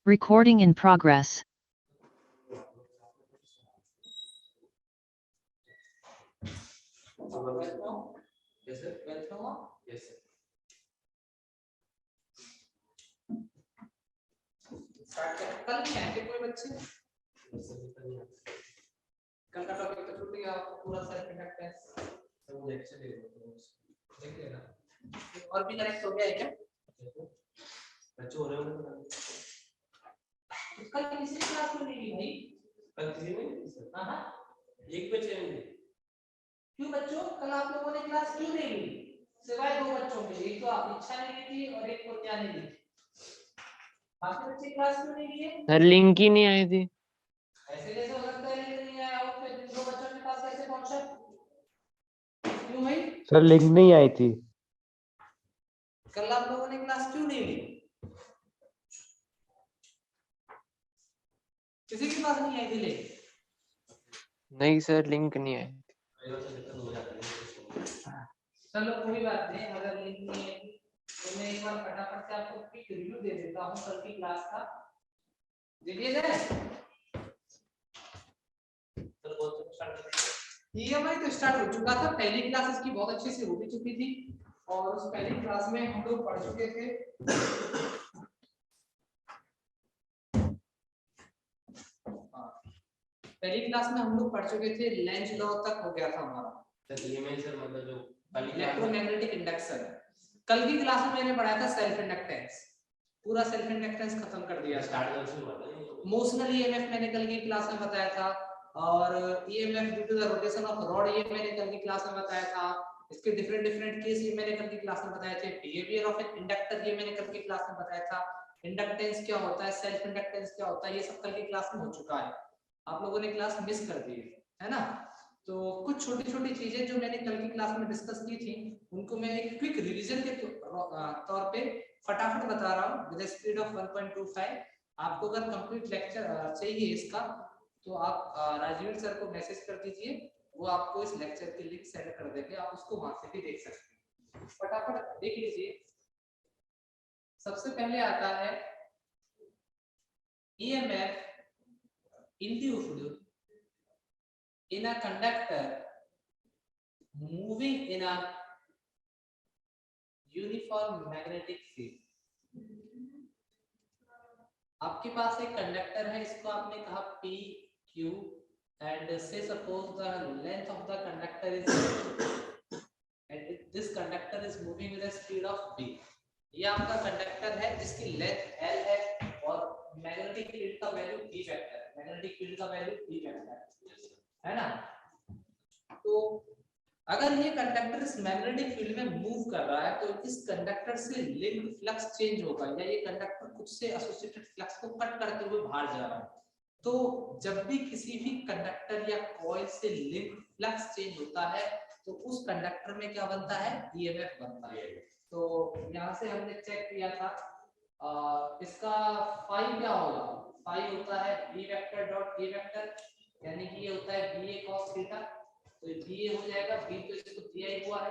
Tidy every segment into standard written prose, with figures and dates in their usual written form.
Recording in progress. Yes, sir. Welcome. Yes, sir. Start कर। कल नहीं आए थे कोई बच्चे? कल का टॉपिक तो छूट गया आपको पूरा सेल्फ इंडक्टेंस। सब लेक्चर देख लेना। और भी कनेक्ट हो गया है क्या? बच्चे हो रहे होंगे तो कल किसी क्लास में नहीं भाई। कल किसी में? हां एक बच्चे में। क्यों बच्चों कल आप लोगों ने क्लास क्यों नहीं ली? सिवाय दो बच्चों के, एक तो आप इच्छा नहीं ली थी और एक को क्या नहीं ली। बाकी बच्चे क्लास क्यों नहीं लिए? सर लिंक ही नहीं आई थी। ऐसे कैसे हो सकता है लिंक नहीं आया हो? फिर दो बच्चों के पास कैसे पहुंचा? क्यों भाई? सर लिंक नहीं आई थी। कल आप लोगों ने क्लास क्यों नहीं ली? किसी के पास नहीं आई थी लिंक? नहीं सर लिंक नहीं आई। चलो कोई बात नहीं, अगर लिंक नहीं आई तो मैं एक बार फटाफट से आपको क्विक रिव्यू दे देता हूं कल की क्लास का। देखिए सर ईएमआई तो स्टार्ट हो चुका था। पहली क्लास इसकी बहुत अच्छे से हो भी चुकी थी और उस पहली क्लास में हम लोग पढ़ चुके थे लेंज लॉ तक हो गया था हमारा। ईएमआई सर मतलब जो इलेक्ट्रोमैग्नेटिक इंडक्शन। कल की क्लास में मैंने पढ़ाया था सेल्फ इंडक्टेंस, पूरा सेल्फ इंडक्टेंस खत्म कर दिया। मोशनल ईएमएफ मैंने कल की क्लास में बताया था और EMF due to the rotation of rod ये मैंने कल की क्लास में बताया था। इसके डिफरेंट केस ये मैंने कल की क्लास में बताए थे। बिहेवियर ऑफ एन इंडक्टर ये मैंने कल की क्लास में बताया था। इंडक्टेंस क्या होता है, सेल्फ इंडक्टेंस क्या होता है, ये सब कल की क्लास में हो चुका है। आप लोगों ने क्लास मिस कर दी है ना। तो कुछ छोटी चीजें जो मैंने कल की क्लास में डिस्कस की थी उनको मैं एक क्विक रिवीजन के तौर पे फटाफट बता रहा हूं विद स्पीड ऑफ 1.25। आपको अगर कंप्लीट लेक्चर चाहिए इसका तो आप राजीव सर को मैसेज कर दीजिए, वो आपको इस लेक्चर की लिंक सेंड कर देंगे, आप उसको वहां से भी देख सकते हैं। फटाफट देख लीजिए। सबसे पहले आता है EMF induced in a conductor moving in a uniform magnetic field। आपके पास एक कंडक्टर है, इसको आपने कहा P Q and say suppose the length of the conductor is and this conductor is moving with a speed of v। ये आपका conductor है जिसकी लेंथ l है और मैग्नेटिक फील्ड का वैल्यू v वेक्टर है। मैग्नेटिक फील्ड का value v vector है ना। तो अगर ये कंडक्टर इस मैग्नेटिक फील्ड में मूव कर रहा है तो इस कंडक्टर से लिंक्ड फ्लक्स चेंज होगा या ये कंडक्टर खुद से एसोसिएटेड फ्लक्स को कट करते हुए बाहर जा रहा है। तो जब भी किसी भी कंडक्टर या कॉइल से लिंक्ड फ्लक्स चेंज होता है तो उस कंडक्टर में क्या बनता है, ईएमएफ बनता है। तो यहाँ से हमने चेक किया था इसका फाई क्या होगा, फाई होता है v vector dot a vector, यानी कि ये होता है va cos थीटा। तो ये हो जाएगा b तो इसको दिया ही हुआ है।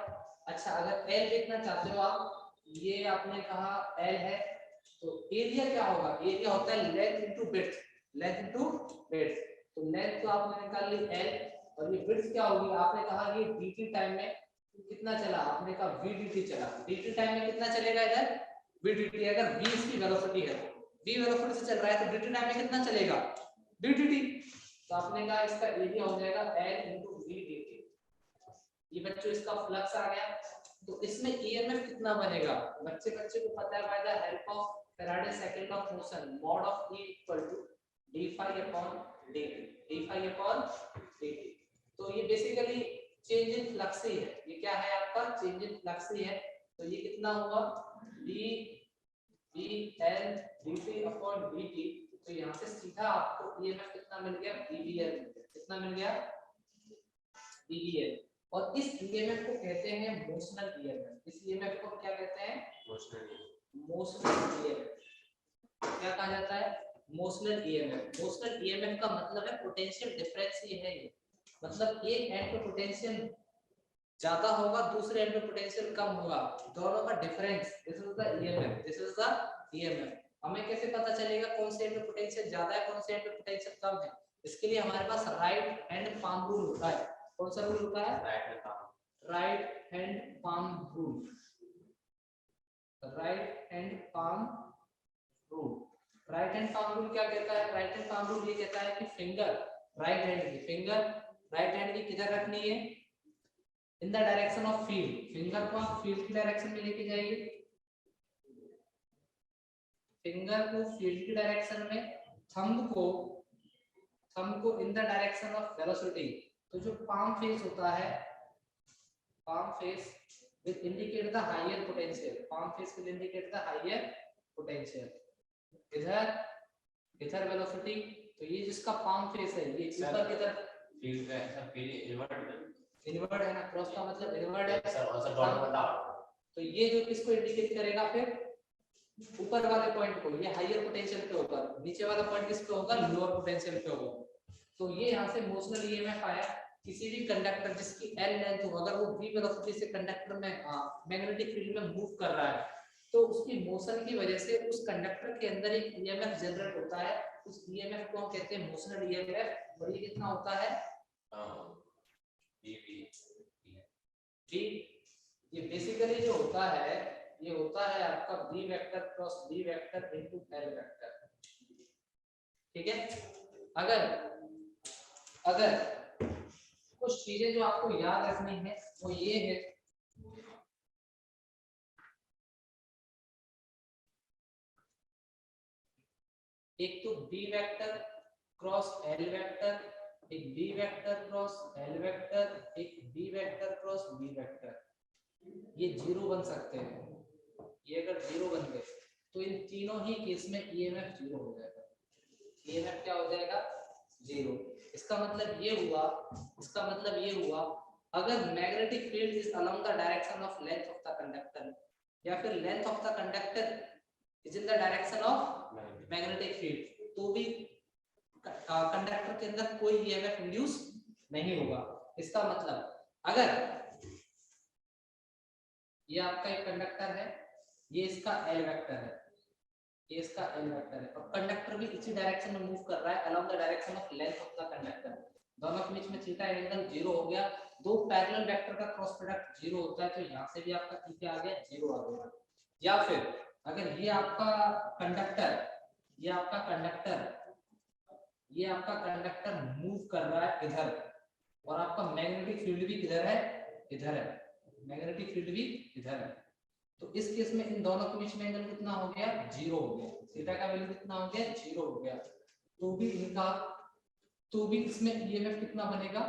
अच्छा अगर l देखना चाहते हो आप, ये आपने कहा l है तो एरिया क्या होगा, एरिया होता है length into width, length into width. तो लेंथ तो आपने निकाल ली l और ये विड्थ क्या होगी, आपने कहा ये dt टाइम में कितना चला, आपने कहा v dt चला। dt टाइम में कितना चलेगा इधर v dt, अगर v इसकी वेलोसिटी है तो v वेलोसिटी से चल रहा है तो dt टाइम में कितना चलेगा d dt। तो आपने कहा इसका एरिया हो जाएगा l v dt। ये बच्चों इसका फ्लक्स आ गया। तो इसमें ईएमएफ कितना बनेगा, बच्चे को पता है by the help of Faraday second of motion mod of E equal to d phi upon dt, d phi upon dt। तो ये बेसिकली चेंज इन फ्लक्स ही है, ये क्या है आपका चेंज इन फ्लक्स ही है। तो ये कितना हुआ d l dt upon dt। तो यहाँ से सीधा आपको ईएमएफ कितना मिल गया, dBl। कितना मिल गया, dBl। और इस ईएमएफ को कहते हैं मोशनल ईएमएफ। इस ईएमएफ को क्या कहते हैं, मोशनल ईएमएफ। क्या कहा जाता है, मोशनल ईएमएफ। मोशनल ईएमएफ का मतलब है पोटेंशियल डिफरेंस ही है ये, मतलब एक एंड पे पोटेंशियल ज्यादा होगा, दूसरे एंड में पोटेंशियल कम होगा, दोनों का difference, this is the EMF, this is the EMF. हमें कैसे पता चलेगा कौन से एंड में पोटेंशियल ज्यादा है, कौन से एंड में पोटेंशियल कम है? इसके लिए हमारे पास राइट हैंड पाम रूल होता है। कौन सा रूल होता है? Right hand palm rule, right hand palm rule. Right hand palm rule क्या कहता है? राइट हैंड पाम रूल ये कहता है कि फिंगर, राइट हैंड की फिंगर, राइट हैंड की किधर रखनी है? In the direction of field. Finger को आप फील्ड की डायरेक्शन में लेके जाइए, फिंगर को फील्ड की डायरेक्शन में, थंब को in the direction of velocity. तो जो पाम फेस होता है, palm face will indicate the higher potential, palm face will indicate the higher potential। इधर वेलोसिटी, तो ये जिसका पाम फेस है ये ऊपर की तरफ फील्ड का ऐसा फील्ड इनवर्ट है ना, क्रॉस का मतलब इनवर्ट है सर, और सर डॉट बटा, तो ये जो किसको इंडिकेट करेगा? फिर ऊपर वाले पॉइंट को, ये हायर पोटेंशियल पे होगा, नीचे वाला पॉइंट किस पे होगा? लोअर पोटेंशियल पे होगा। तो ये यहाँ से मोशनल ईएमएफ आया। किसी भी कंडक्टर जिसकी एल लेंथ हो, अगर वो v वेलोसिटी से कंडक्टर में मैग्नेटिक फील्ड में मूव कर रहा है, तो उसकी मोशन की वजह से उस कंडक्टर के अंदर एक ईएमएफ जनरेट होता है। उस ईएमएफ को हम कहते हैं मोशनल ईएमएफ। और ये कितना होता है? v। ये बेसिकली जो होता है, ये होता है आपका v vector cross v vector into l vector. ठीक है? अगर कुछ चीजें जो आपको याद रखनी है वो ये है, एक तो b vector cross l vector, एक b vector cross l vector, एक b vector cross b vector. ये जीरो बन सकते हैं। ये अगर जीरो बन गए तो इन तीनों ही केस में ईएमएफ जीरो हो जाएगा। ईएमएफ क्या हो जाएगा? जीरो। इसका मतलब ये हुआ अगर magnetic field is along the direction of length of the conductor, या फिर length of the conductor is in the direction of magnetic field, तो भी कंडक्टर के अंदर कोई ईएमएफ इंड्यूस नहीं होगा। इसका मतलब अगर ये आपका एक कंडक्टर है, ये इसका एल वेक्टर है, ये इसका एल वेक्टर है, और कंडक्टर भी इसी डायरेक्शन में मूव कर रहा है along the direction of length of the conductor. दोनों के बीच में थीटा एंगल जीरो हो गया। दो पैरेलल वेक्टर का क्रॉस प्रोडक्ट जीरो होता है, तो यहाँ से भी आपका थीटा आ गया, जीरो आ गया। या फिर अगर ये आपका कंडक्टर मूव कर रहा है इधर, और आपका मैग्नेटिक फील्ड भी किधर है? इधर है। मैग्नेटिक फील्ड भी इधर है, तो इस केस में इन दोनों के बीच में एंगल कितना हो गया? जीरो हो गया। थीटा का वैल्यू कितना हो गया? जीरो हो गया। तो भी इसमें ईएमएफ कितना बनेगा?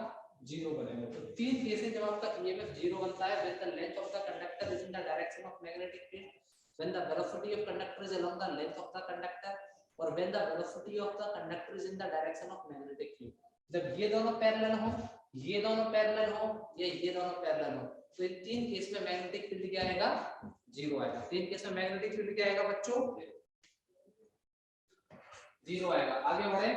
जीरो बनेगा। तो तीन केस है जब आपका ईएमएफ जीरो बनता है, when the length of the conductor is in the direction of magnetic field, when the velocity of conductor is along the length of the conductor, और when the velocity of the conductor is in the direction of magnetic field। जब ये दोनों parallel हो, ये दोनों parallel हो, या ये दोनों पैरेलल हो, तो इन तीन केस में मैग्नेटिक फील्ड क्या आएगा? जीरो आएगा। तीन केस में मैग्नेटिक फील्ड क्या आएगा बच्चों? जीरो आएगा। आगे बढ़े।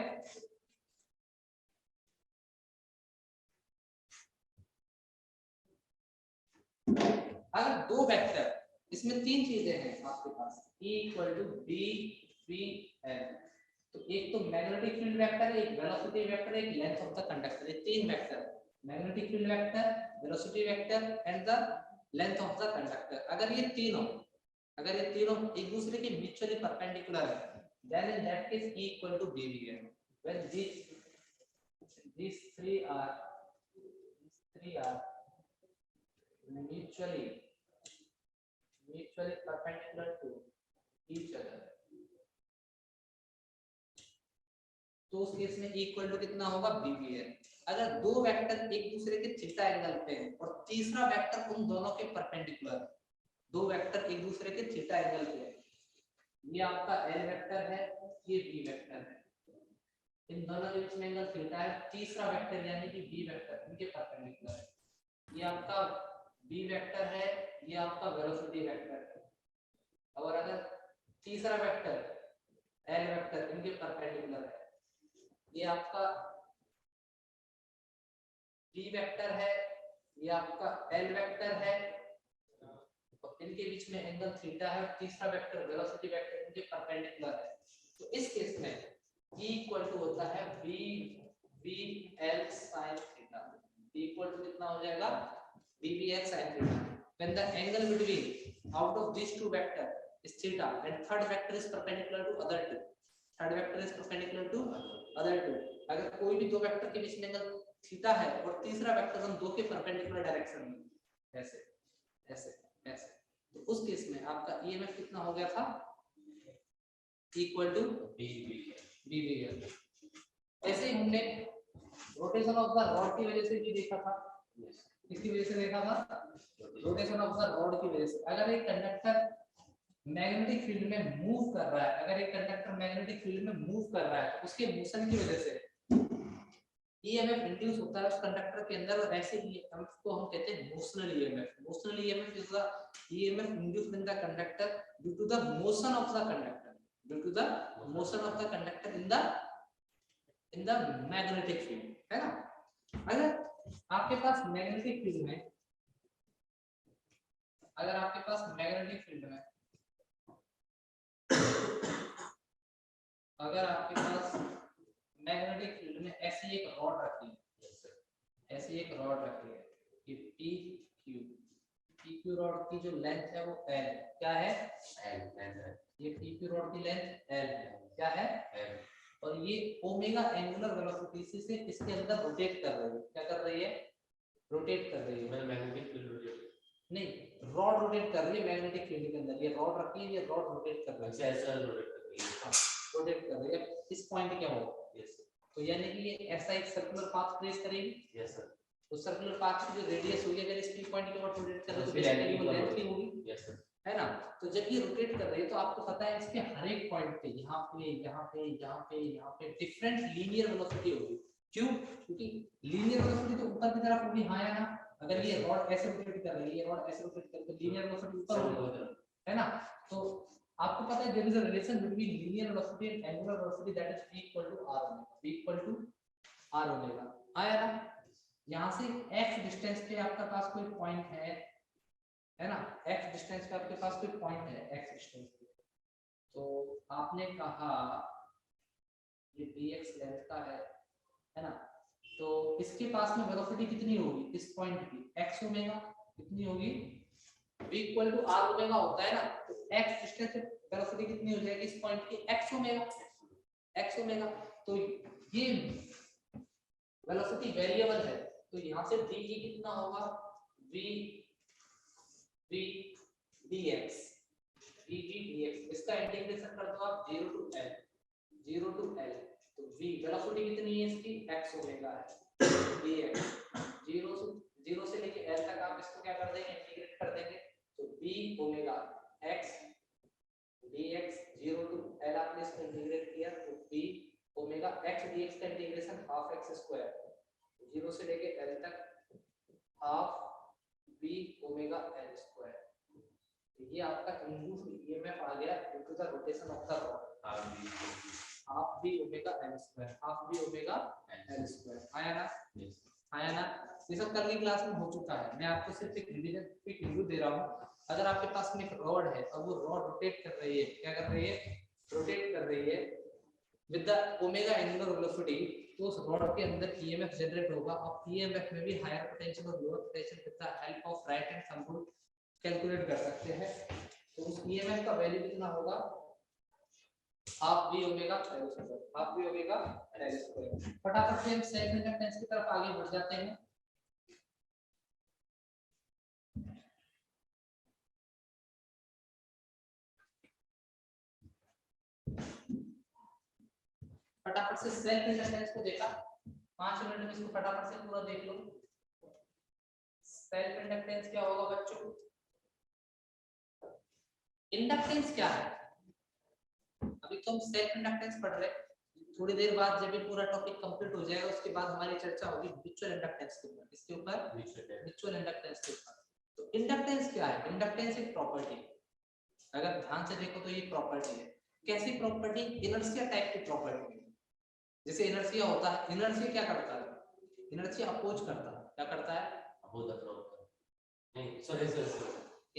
अगर दो वेक्टर, इसमें तीन चीजें हैं आपके पास, E equal to B P N, तो एक तो मैग्नेटिक फील्ड वेक्टर है, एक वेलोसिटी वेक्टर है, एक लेंथ ऑफ द कंडक्टर। ये तीन vector, magnetic field vector, velocity vector and the length of the conductor. अगर ये तीनों एक दूसरे के म्यूचुअली परपेंडिकुलर है, then in that case E equal to BVN। when these three are mutually perpendicular to each other, तो उस case में E equal to कितना होगा? BVN। अगर दो वेक्टर एक दूसरे के थीटा एंगल पे हैं और तीसरा वेक्टर उन दोनों के परपेंडिकुलर, दो वेक्टर एक दूसरे के थीटा एंगल पे है, ये आपका L वेक्टर है, ये B वेक्टर है, इन दोनों के बीच में एंगल थीटा है, तीसरा वेक्टर यानी कि B वेक्टर इनके परपेंडिकुलर है, ये आपका B वेक्टर है, ये आपका वेलोसिटी वेक्टर है, और अगर तीसरा वेक्टर L वेक्टर इनके परपेंडिकुलर है, ये आपका B वेक्टर है, ये आपका एल वेक्टर है और इनके बीच में एंगल थीटा है, तीसरा वेक्टर वेलोसिटी वेक्टर इनके परपेंडिकुलर है। तो इस केस में E इक्वल टू होता है VL sin theta. E equal to कितना हो जाएगा VL sin theta when the angle between out of these two vector is theta and third vector is perpendicular to other two, third vector is perpendicular to other two। अगर कोई भी दो vector के बीच में angle theta है और तीसरा vector हम दो के परपेंडिकुलर डायरेक्शन में ऐसे ऐसे ऐसे, तो उस केस में आपका ईएमएफ कितना हो गया था इक्वल टू BVL। ऐसे ही हमने रोटेशन ऑफ द रॉड की वजह से भी देखा था, किसकी वजह से देखा था, रोटेशन ऑफ द रॉड की वजह से। अगर एक कंडक्टर मैग्नेटिक फील्ड में मूव कर रहा है, अगर एक कंडक्टर मैग्नेटिक फील्ड में मूव कर रहा है तो उसके मोशन की वजह से ईएमएफ इंड्यूस होता है उस कंडक्टर के अंदर, और ऐसे ईएमएफ को हम कहते हैं motional EMF. Motional EMF is the EMF induced in the conductor due to the motion of the conductor, due to the motion of the conductor in the magnetic field, है ना। अगर आपके पास मैग्नेटिक फील्ड में, अगर आपके पास magnetic field में, अगर आपके पास मैग्नेटिक फील्ड में ऐसी एक रॉड रखी है, ऐसी एक रॉड रखी है कि PQ रॉड की जो लेंथ है वो L है, क्या है L, ये PQ रॉड की लेंथ L है, क्या है L, और ये ओमेगा एंगुलर वेलोसिटी से इसके अंदर रोटेट कर रही है, क्या कर रही है, रोटेट कर रही है, मैग्नेटिक फील्ड रोटेट नहीं, रॉड रोटेट कर रही है मैग्नेटिक फील्ड के अंदर, ये रॉड रखी है, ये रॉड रोटेट कर रही है, ऐसा रोटेट कर रही है, रोटेट कर रही है, इस पॉइंट क्या होगा, तो यानी कि ये ऐसा एक सर्कुलर पाथ ट्रेस करेगी, यस सर, तो सर्कुलर पाथ की जो रेडियस होगी अगर इस पी पॉइंट के ऊपर रोटेट कर रही है तो बेसिकली वो लेंथ की होगी, यस सर, है ना। तो जब ये रोटेट कर रही है तो आपको पता है इसके हर एक पॉइंट पे यहाँ पे यहाँ पे यहाँ पे यहाँ पे डिफरेंट लीनियर वेलोसिटी होगी। क्यों? क्योंकि लीनियर वेलोसिटी तो ऊपर की तरफ होगी, हाँ या ना। अगर ये रॉड ऐसे रोटेट कर रही है, रॉड ऐसे रोटेट कर रही है तो लीनियर वेलोसिटी ऊपर होगी, है ना। तो आपको पता है there is a relation between linear velocity and angular velocity that is V equal to R omega, V equal to R omega, आया ना। यहाँ से x डिस्टेंस पे आपका पास कोई पॉइंट है ना, x डिस्टेंस पे आपके पास कोई पॉइंट है x डिस्टेंस पे, तो आपने कहा ये dx लेंथ का है ना, तो इसके पास में वेलोसिटी कितनी होगी इस पॉइंट की, x ओमेगा कितनी होगी, v equal to r omega होता है ना, तो x डिस्टेंस पे वेलोसिटी कितनी हो जाएगी इस पॉइंट की, x ओमेगा। तो ये वेलोसिटी वेरिएबल है, तो यहाँ से dg कितना होगा, v dx, इसका इंटीग्रेशन कर दो आप 0 टू L, तो v वेलोसिटी कितनी है इसकी, x ओमेगा है, dx 0 से लेके L तक आप इसको क्या कर देंगे, इंटीग्रेट कर देंगे, तो v omega x dx 0 to L आपने इसको इंटीग्रेट किया तो v ओमेगा x dx का इंटीग्रेशन हाफ x स्क्वायर 0 से लेके L तक half v omega L square. तो ये आपका इंड्यूस्ड ईएमएफ आ गया due to the rotation of the rod, half v omega L square, half v omega L square, आया ना, आया ना। ये सब कल की क्लास में हो चुका है, मैं आपको सिर्फ एक रिवीजन क्विक रिव्यू दे रहा हूँ। अगर आपके पास में एक रॉड है और वो रॉड रोटेट कर रही है, क्या कर रही है, रोटेट कर रही है with the omega angular velocity, तो उस रॉड के अंदर ईएमएफ जनरेट होगा। आप ईएमएफ में भी हायर पोटेंशियल और lower potential with the help of right hand thumb calculate कर सकते हैं। तो उस ईएमएफ का वैल्यू कितना होगा, half v omega L square, half v omega L square. फटाफट से हम सेल्फ इंडक्टेंस की तरफ आगे बढ़ जाते हैं। फटाफट से सेल्फ इंडक्टेंस को देखा, 5 मिनट में इसको फटाफट से पूरा देख लो। सेल्फ इंडक्टेंस क्या होगा बच्चों, इंडक्टेंस क्या है, अभी तो हम सेल्फ इंडक्टेंस पढ़ रहे हैं, थोड़ी देर बाद जब ये पूरा टॉपिक कंप्लीट हो जाएगा उसके बाद हमारी चर्चा होगी म्यूचुअल इंडक्टेंस के ऊपर, इसके ऊपर म्यूचुअल इंडक्टेंस के ऊपर। तो इंडक्टेंस क्या है, इंडक्टेंस एक प्रॉपर्टी, अगर ध्यान से देखो तो ये प्रॉपर्टी है। कैसी प्रॉपर्टी, इनर्शिया टाइप की प्रॉपर्टी है। जैसे इनर्शिया होता है, इनर्शिया क्या करता है, इनर्शिया अपोज करता है, क्या करता है, अबोव द फ्लो नहीं सॉरी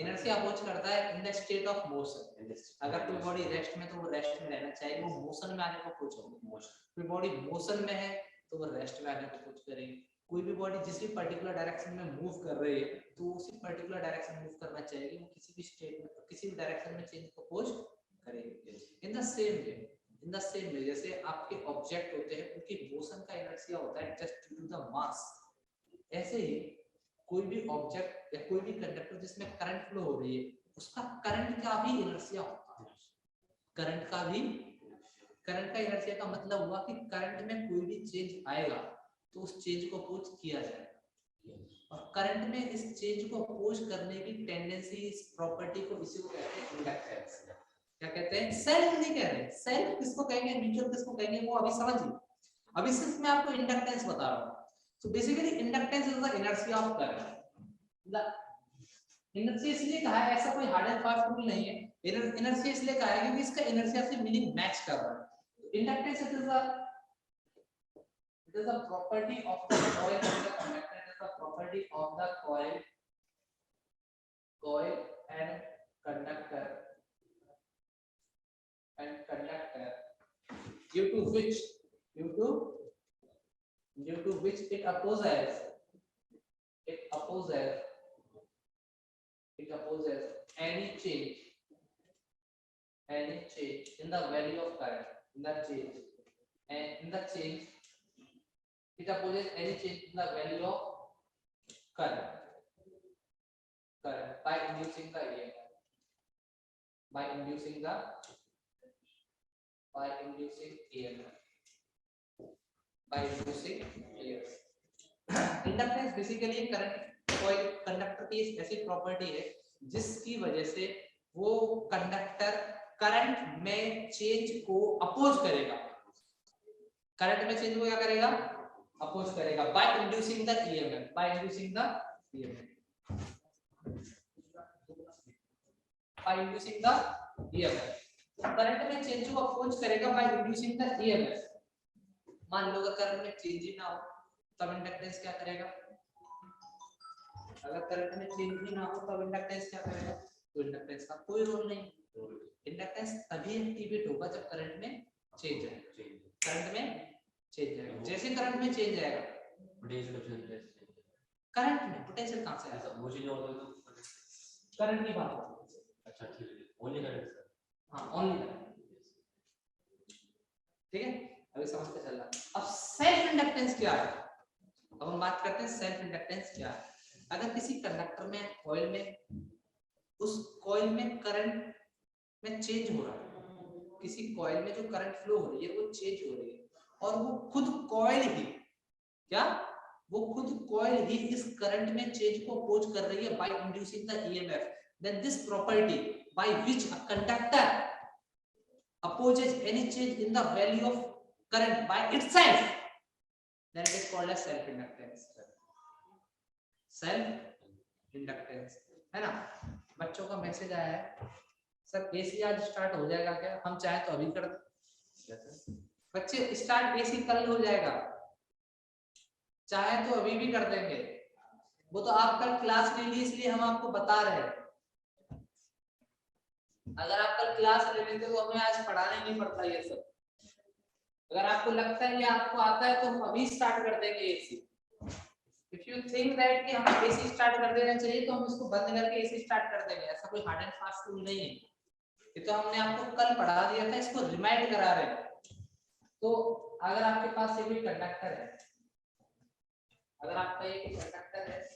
इनर्शिया अपोज करता है in the state of motion. अगर कोई बॉडी रेस्ट में तो वो रेस्ट में रहना चाहिए, वो मोशन में आने को अपोज होगा। कोई बॉडी मोशन में है तो वो रेस्ट में आने को अपोज करेगी। कोई भी बॉडी जिस भी पर्टिकुलर डायरेक्शन में मूव कर रही है तो उसी पर्टिकुलर डायरेक्शन में मूव करना चाहिए, वो किसी भी स्टेट में किसी भी डायरेक्शन में चेंज को अपोज करेगी। इन द सेम वे जैसे आपके ऑब्जेक्ट होते हैं उनकी मोशन का इनर्शिया होता है just due to the mass, ऐसे ही कोई भी ऑब्जेक्ट या कोई भी कंडक्टर जिसमें करंट फ्लो हो रही है उसका करंट का भी इनर्शिया होता है। करंट का इनर्शिया का मतलब हुआ कि करंट में कोई भी चेंज आएगा तो उस चेंज को अपोज किया जाएगा, और करंट में इस चेंज को अपोज करने की टेंडेंसी, इस प्रॉपर्टी को इसी को कहते हैं इंडक्टेंस। क्या कहते हैं? सेल्फ नहीं कह रहे, सेल्फ किसको कहेंगे, म्यूचुअल किसको कहेंगे, वो अभी समझिए। अभी सिर्फ मैं आपको इंडक्टेंस बता रहा हूँ। So basically inductance is the inertia of current. The inertia इसलिए कहा है, ऐसा कोई हार्ड एंड फास्ट रूल नहीं है। इनर्शिया इसलिए कहा है क्योंकि इसका इनर्शिया से मीनिंग मैच कर रहा है। Inductance it is a property of the coil of the conductor. It is a property of the coil and conductor due to which it opposes any change in the value of current, it opposes any change in the value of current by inducing the EMF, by inducing EMF. Inductance basically current कोई conductor की ऐसी property है जिसकी वजह से वो conductor current में change को अपोज करेगा। करंट में चेंज को क्या करेगा? अपोज करेगा by inducing the EMF, current में चेंज को अपोज करेगा बाय इंड्यूसिंग द ईएमएफ। मान लो अगर करंट में चेंज ही ना हो तब इंडक्टेंस क्या करेगा? अगर करंट में चेंज ही ना हो तब इंडक्टेंस क्या करेगा? तो इंडक्टेंस का कोई रोल नहीं। इंडक्टेंस तभी एक्टिवेट होगा जब करंट में चेंज आएगा। जैसे करंट में चेंज आएगा करंट में पोटेंशियल कहां से आएगा? वो चीज और करंट की बात हो। अच्छा ठीक है, ओनली करंट सर। हां ओनली ठीक है, अभी समझते चल रहा। अब सेल्फ इंडक्टेंस क्या है? अब हम बात करते हैं सेल्फ इंडक्टेंस क्या है। अगर किसी कंडक्टर में कॉइल में उस कॉइल में करंट में चेंज हो रहा है, किसी कॉइल में जो करंट फ्लो हो रही है वो चेंज हो रही है और वो खुद कॉइल ही इस करंट में चेंज को अपोज कर रही है by inducing the EMF, then this property by which a conductor opposes any change in the value of current by itself, then it is called as self inductance है ना। बच्चों का message आया है सर एसी आज start हो जाएगा क्या? हम चाहे तो अभी कर दें। बच्चे स्टार्ट एसी कल हो जाएगा, चाहे तो अभी भी कर देंगे। वो तो आप कल क्लास ले ली इसलिए हम आपको बता रहे हैं। अगर आप कल क्लास ले लेते तो हमें आज पढ़ाने नहीं पड़ता ये सब। अगर आपको लगता है कि आपको आता है तो हम अभी स्टार्ट कर देंगे AC. If you think that कि हमें एसी स्टार्ट कर देना चाहिए तो हम इसको बंद करके एसी स्टार्ट कर देंगे। ऐसा कोई हार्ड एंड फास्ट रूल नहीं है, ये तो हमने आपको कल पढ़ा दिया था, इसको रिमाइंड करा रहे हैं। तो अगर आपके पास ये कोई कंडक्टर है, अगर आपका ये कोई कंडक्टर है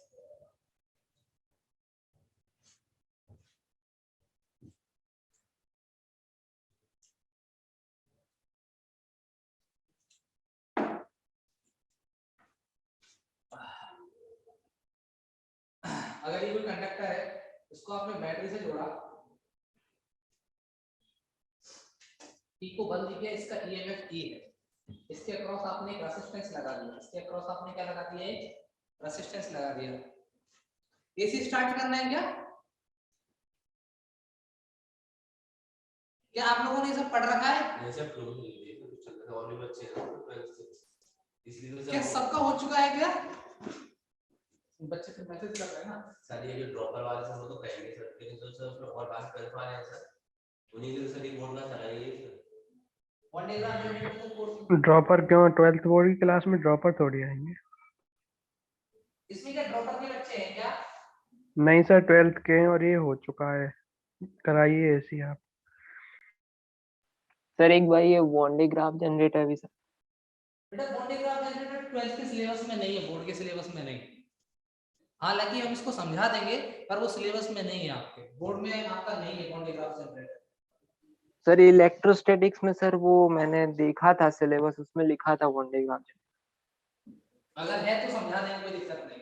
अगर ये कोई कंडक्टर है उसको आपने बैटरी से जोड़ा, P को बंद किया, इसका EMF E है, इसके अक्रॉस आपने एक रेजिस्टेंस लगा दिया, इसके अक्रॉस आपने क्या लगा दिया? एक रेजिस्टेंस लगा दिया। एसी स्टार्ट करना है क्या आप लोगों ने ये सब पढ़ रखा है? ऐसे फ्लो नहीं है तो कुछ चलता है और भी बच्चे हैं इसलिए तो क्या सबका हो चुका है क्या? बच्चे फिर मैसेज कर रहे हैं ना सर ये जो ड्रॉपर वाले सर वो तो कहेंगे सर, लेकिन जो सर उसमें और बात करने वाले हैं सर, उन्हीं के सर ये बोर्ड का चलाइए sir. One day exam generator तो कोर्स ड्रॉपर क्यों? 12th बोर्ड की क्लास में ड्रॉपर थोड़ी आएंगे। इसमें क्या ड्रॉपर के बच्चे हैं क्या? नहीं सर, 12th के हैं और ये हो चुका है, कराइए ऐसी आप। सर एक बार ये वॉन्डे ग्राफ जनरेटर भी सर। बेटा बॉन्डे ग्राफ जनरेटर 12th के सिलेबस में नहीं है, बोर्ड के सिलेबस में नहीं। हालांकि हम इसको समझा देंगे पर वो सिलेबस में नहीं है, आपके बोर्ड में आपका नहीं है बॉन्डे ग्राफ जनरेटर। सर इलेक्ट्रोस्टैटिक्स में सर वो मैंने देखा था सिलेबस, उसमें लिखा था वॉन्डे ग्राफ। अगर है तो समझा देंगे, कोई दिक्कत नहीं,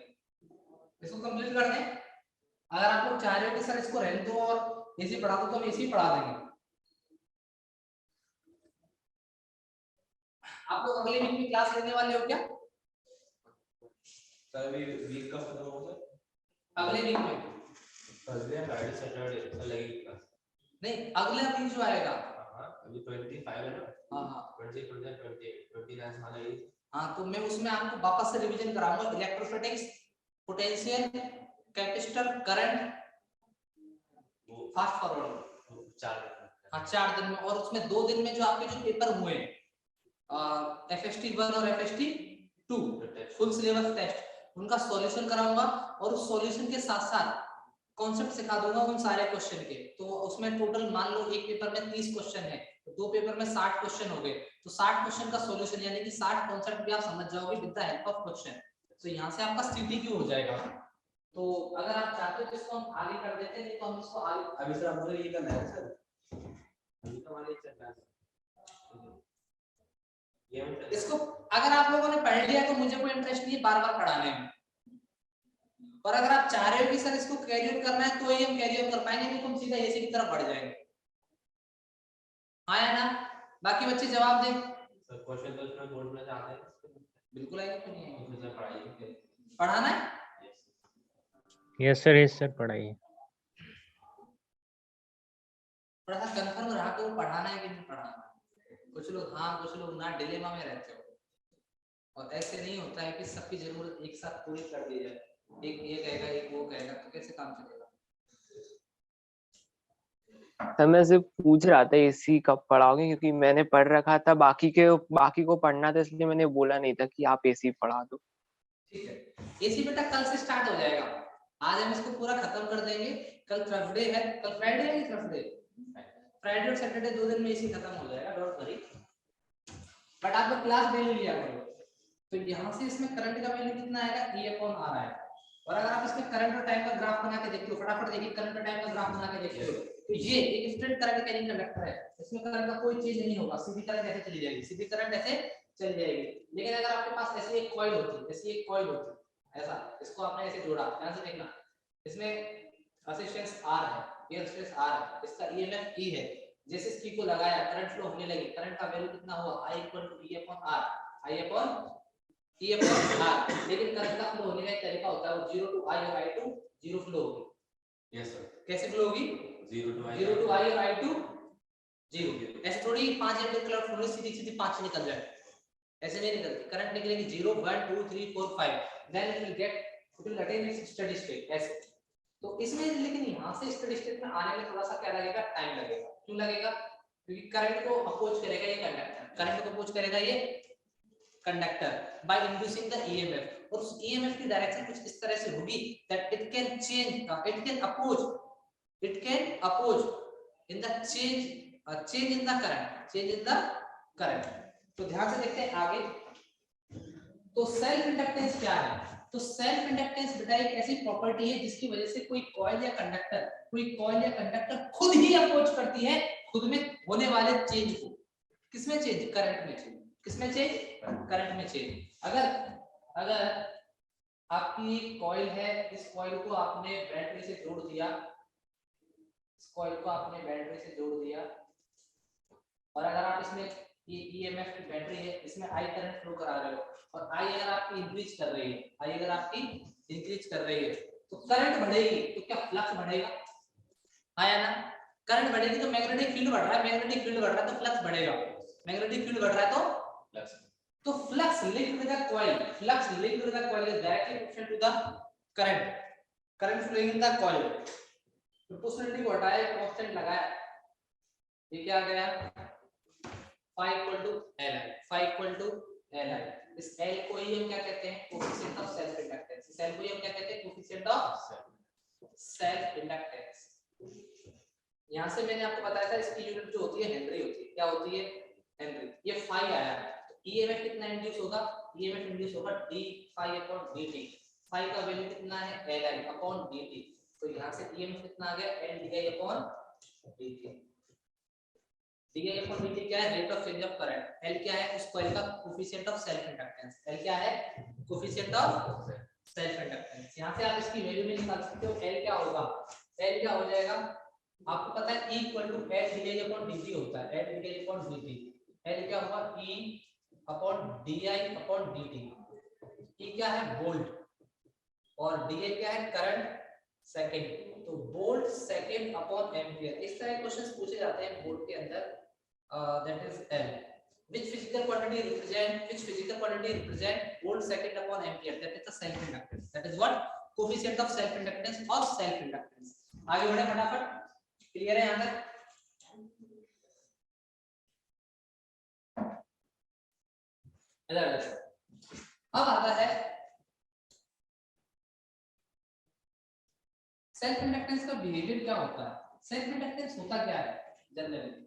इसको कंप्लीट कर दें। अगर आप लोग चाह रहे हो कि सर इसको रहने दो और एसी पढ़ा दो तो हम एसी पढ़ा देंगे। आप लोग अगले वीक में क्लास लेने वाले हो क्या? सर अभी वीक का खत्म होगा सर, अगले वीक में थर्सडे फ्राइडे सैटरडे सर लगेगी क्लास। नहीं, अगला वीक जो आएगा। हां अभी 25 है ना। हाँ 20 29 माना ये। हाँ, तो मैं उसमें आपको वापस से रिवीजन कराऊंगा। Electrostatics, potential, capacitor, current, fast forward 4 दिन। हाँ 4 दिन में। और उसमें 2 दिन में जो आपके जो पेपर हुए FST 1 और FST 2 फुल सिलेबस टेस्ट, उनका सॉल्यूशन कराऊंगा और उस सॉल्यूशन के साथ साथ कॉन्सेप्ट सिखा दूंगा उन सारे क्वेश्चन के। तो उसमें टोटल मान लो एक पेपर में 30 क्वेश्चन है, तो 2 पेपर में 60 क्वेश्चन हो गए, तो 60 क्वेश्चन का सॉल्यूशन यानी कि 60 कॉन्सेप्ट भी आप समझ जाओगे with the help of question. तो यहाँ से आपका CTQ हो जाएगा। तो अगर आप चाहते हो तो इसको हम आगे कर देते हैं, नहीं तो हम इसको आगे अभी सर हमको ये करना है सर, अभी तो हमारे चल रहा है ये हम इसको। अगर आप लोगों ने पढ़ लिया तो मुझे कोई इंटरेस्ट नहीं है बार बार पढ़ाने में, और अगर आप चाह रहे हो कि सर इसको कैरियर करना है तो ही हम कैरियर कर पाएंगे, नहीं तो हम सीधा एसी की तरफ बढ़ जाएंगे। हाँ या ना? बाकी बच्चे जवाब दें। सर क्वेश्चन तो उसमें बोर्ड में आते हैं बिल्कुल आएगा, क्यों नहीं आएगा? उसमें पढ़ाइए पढ़ाना है। यस सर पढ़ाइए। थोड़ा सा कंफर्म रहा कि वो पढ़ाना है कि नहीं पढ़ाना। कुछ लोग हाँ, कुछ लोग ना, डिलेमा में रहते हो। और ऐसे नहीं होता है कि सबकी जरूरत एक साथ पूरी कर दी जाए, एक ये कहेगा एक वो कहेगा, तो कैसे काम चलेगा? सर मैं सिर्फ पूछ रहा था एसी कब पढ़ाओगे, क्योंकि मैंने पढ़ रखा था, बाकी को पढ़ना था, इसलिए मैंने बोला नहीं था कि आप एसी पढ़ा दो। ठीक है, एसी बेटा कल से स्टार्ट हो जाएगा। आज हम इसको पूरा खत्म कर देंगे। कल थर्सडे है, कल फ्राइडे है कि थर्सडे? फ्राइडे और सैटरडे 2 दिन में एसी खत्म हो जाएगा, डोंट वरी। बट आप लोग क्लास डेली लिया करो। तो यहाँ से इसमें करंट का वैल्यू कितना आएगा? E/R आएगा। और अगर आप इसमें करंट और टाइम का ग्राफ बना के देखते हो, फटाफट देखिए, करंट और टाइम का ग्राफ बना के देखते हो, तो ये एक स्ट्रेट करंट कैरिंग कंडक्टर है, इसमें करंट का कोई चेंज नहीं होगा, सीधी करंट ऐसे चली जाएगी, सीधी करंट ऐसे चल जाएगी। लेकिन अगर आपके पास ऐसे एक कॉइल होती, ऐसी एक कॉइल होती, ऐसा, इसको आपने ऐसे जोड़ा, ध्यान से देखना, इसमें रेजिस्टेंस R है, ये रेजिस्टेंस R है, इसका EMF E है। जैसे इस की को लगाया, करंट फ्लो होने लगी, करंट का वैल्यू कितना हुआ? I/E/R, I/E/R। लेकिन करंट का फ्लो होने का एक तरीका होता है, वो 0 to I और I to 0 फ्लो होगी। यस सर, कैसे फ्लो होगी? 0 to I और I to 0। ऐसे थोड़ी 5 एम्पीयर करंट फ्लो सीधी 5 निकल जाए, ऐसे नहीं निकलती। करंट निकलेगी 0 1 2 3 4 5, then it will attain its steady state, ऐसे। तो इसमें लेकिन यहाँ से स्टेडी स्टेट में आने में थोड़ा सा क्या लगेगा? टाइम लगेगा। क्यों लगेगा? क्योंकि करंट को अपोज करेगा ये कंडक्टर, करंट को अपोज करेगा ये conductor by inducing the EMF, और उस EMF की डायरेक्शन कुछ इस तरह से होगी that it can oppose in the change in the current. तो ध्यान से देखते हैं आगे। तो सेल्फ इंडक्टेंस क्या है? तो सेल्फ इंडक्टेंस बेटा एक ऐसी प्रॉपर्टी है जिसकी वजह से कोई कॉइल या कंडक्टर खुद ही अप्रोच करती है खुद में होने वाले चेंज को। किसमें चेंज? करंट में चेंज। किसमें चेंज? करंट में चेंज। अगर आपकी कॉइल है, इस कॉइल को आपने बैटरी से जोड़ दिया, और अगर आप इसमें ये EMF की बैटरी है, इसमें I करंट फ्लो करा रहे हो, और I अगर आपकी इंक्रीज कर रही है, तो करंट बढ़ेगी तो क्या फ्लक्स बढ़ेगा? आया ना? करंट बढ़ेगी तो मैग्नेटिक फील्ड बढ़ रहा है, तो फ्लक्स बढ़ेगा। मैग्नेटिक फील्ड बढ़ रहा है तो flux linked with the coil, is directly proportional to the current flowing in the coil, proportionality को हटाया, कांस्टेंट लगाया, ये क्या आ गया phi equal to li, phi equal to li। इस L को ही हम क्या कहते हैं, कोएफिशिएंट ऑफ सेल्फ इंडक्टेंस। इस L को ही हम क्या कहते हैं, कोएफिशिएंट ऑफ सेल्फ इंडक्टेंस। यहां से मैंने आपको बताया था इसकी यूनिट जो होती है हेनरी होती है। क्या होती है, हेनरी। ये phi आया है तो ईएमएफ कितना इंड्यूस होगा, ईएमएफ इंड्यूस होगा d phi upon dt। phi का वैल्यू कितना है, li upon dt। तो यहां से ईएमएफ कितना आ गया, L di upon dt। di upon dt क्या है, rate of change of current. L क्या है, उस कॉइल का coefficient of self inductance. L क्या है, कोएफिशिएंट ऑफ सेल्फ इंडक्टेंस। यहां से आप इसकी वैल्यू भी निकाल सकते हो। L क्या होगा, L क्या हो जाएगा, आपको पता है E equal to L di upon dt होता है, L di upon dt। L क्या होगा, E upon di upon dt। E क्या है, वोल्ट, और di क्या है, करंट सेकंड। तो वोल्ट सेकंड अपॉन एम्पियर। इस तरह के क्वेश्चंस पूछे जाते हैं बोर्ड के अंदर। That is L। which physical quantity represent volt second upon ampere, that is the self inductance, that is what coefficient of self inductance or self inductance। आगे बढ़े फटाफट, क्लियर है यहां तक? अब आता है सेल्फ इंडक्टेंस का बिहेवियर क्या होता है। सेल्फ इंडक्टेंस होता क्या है जनरली,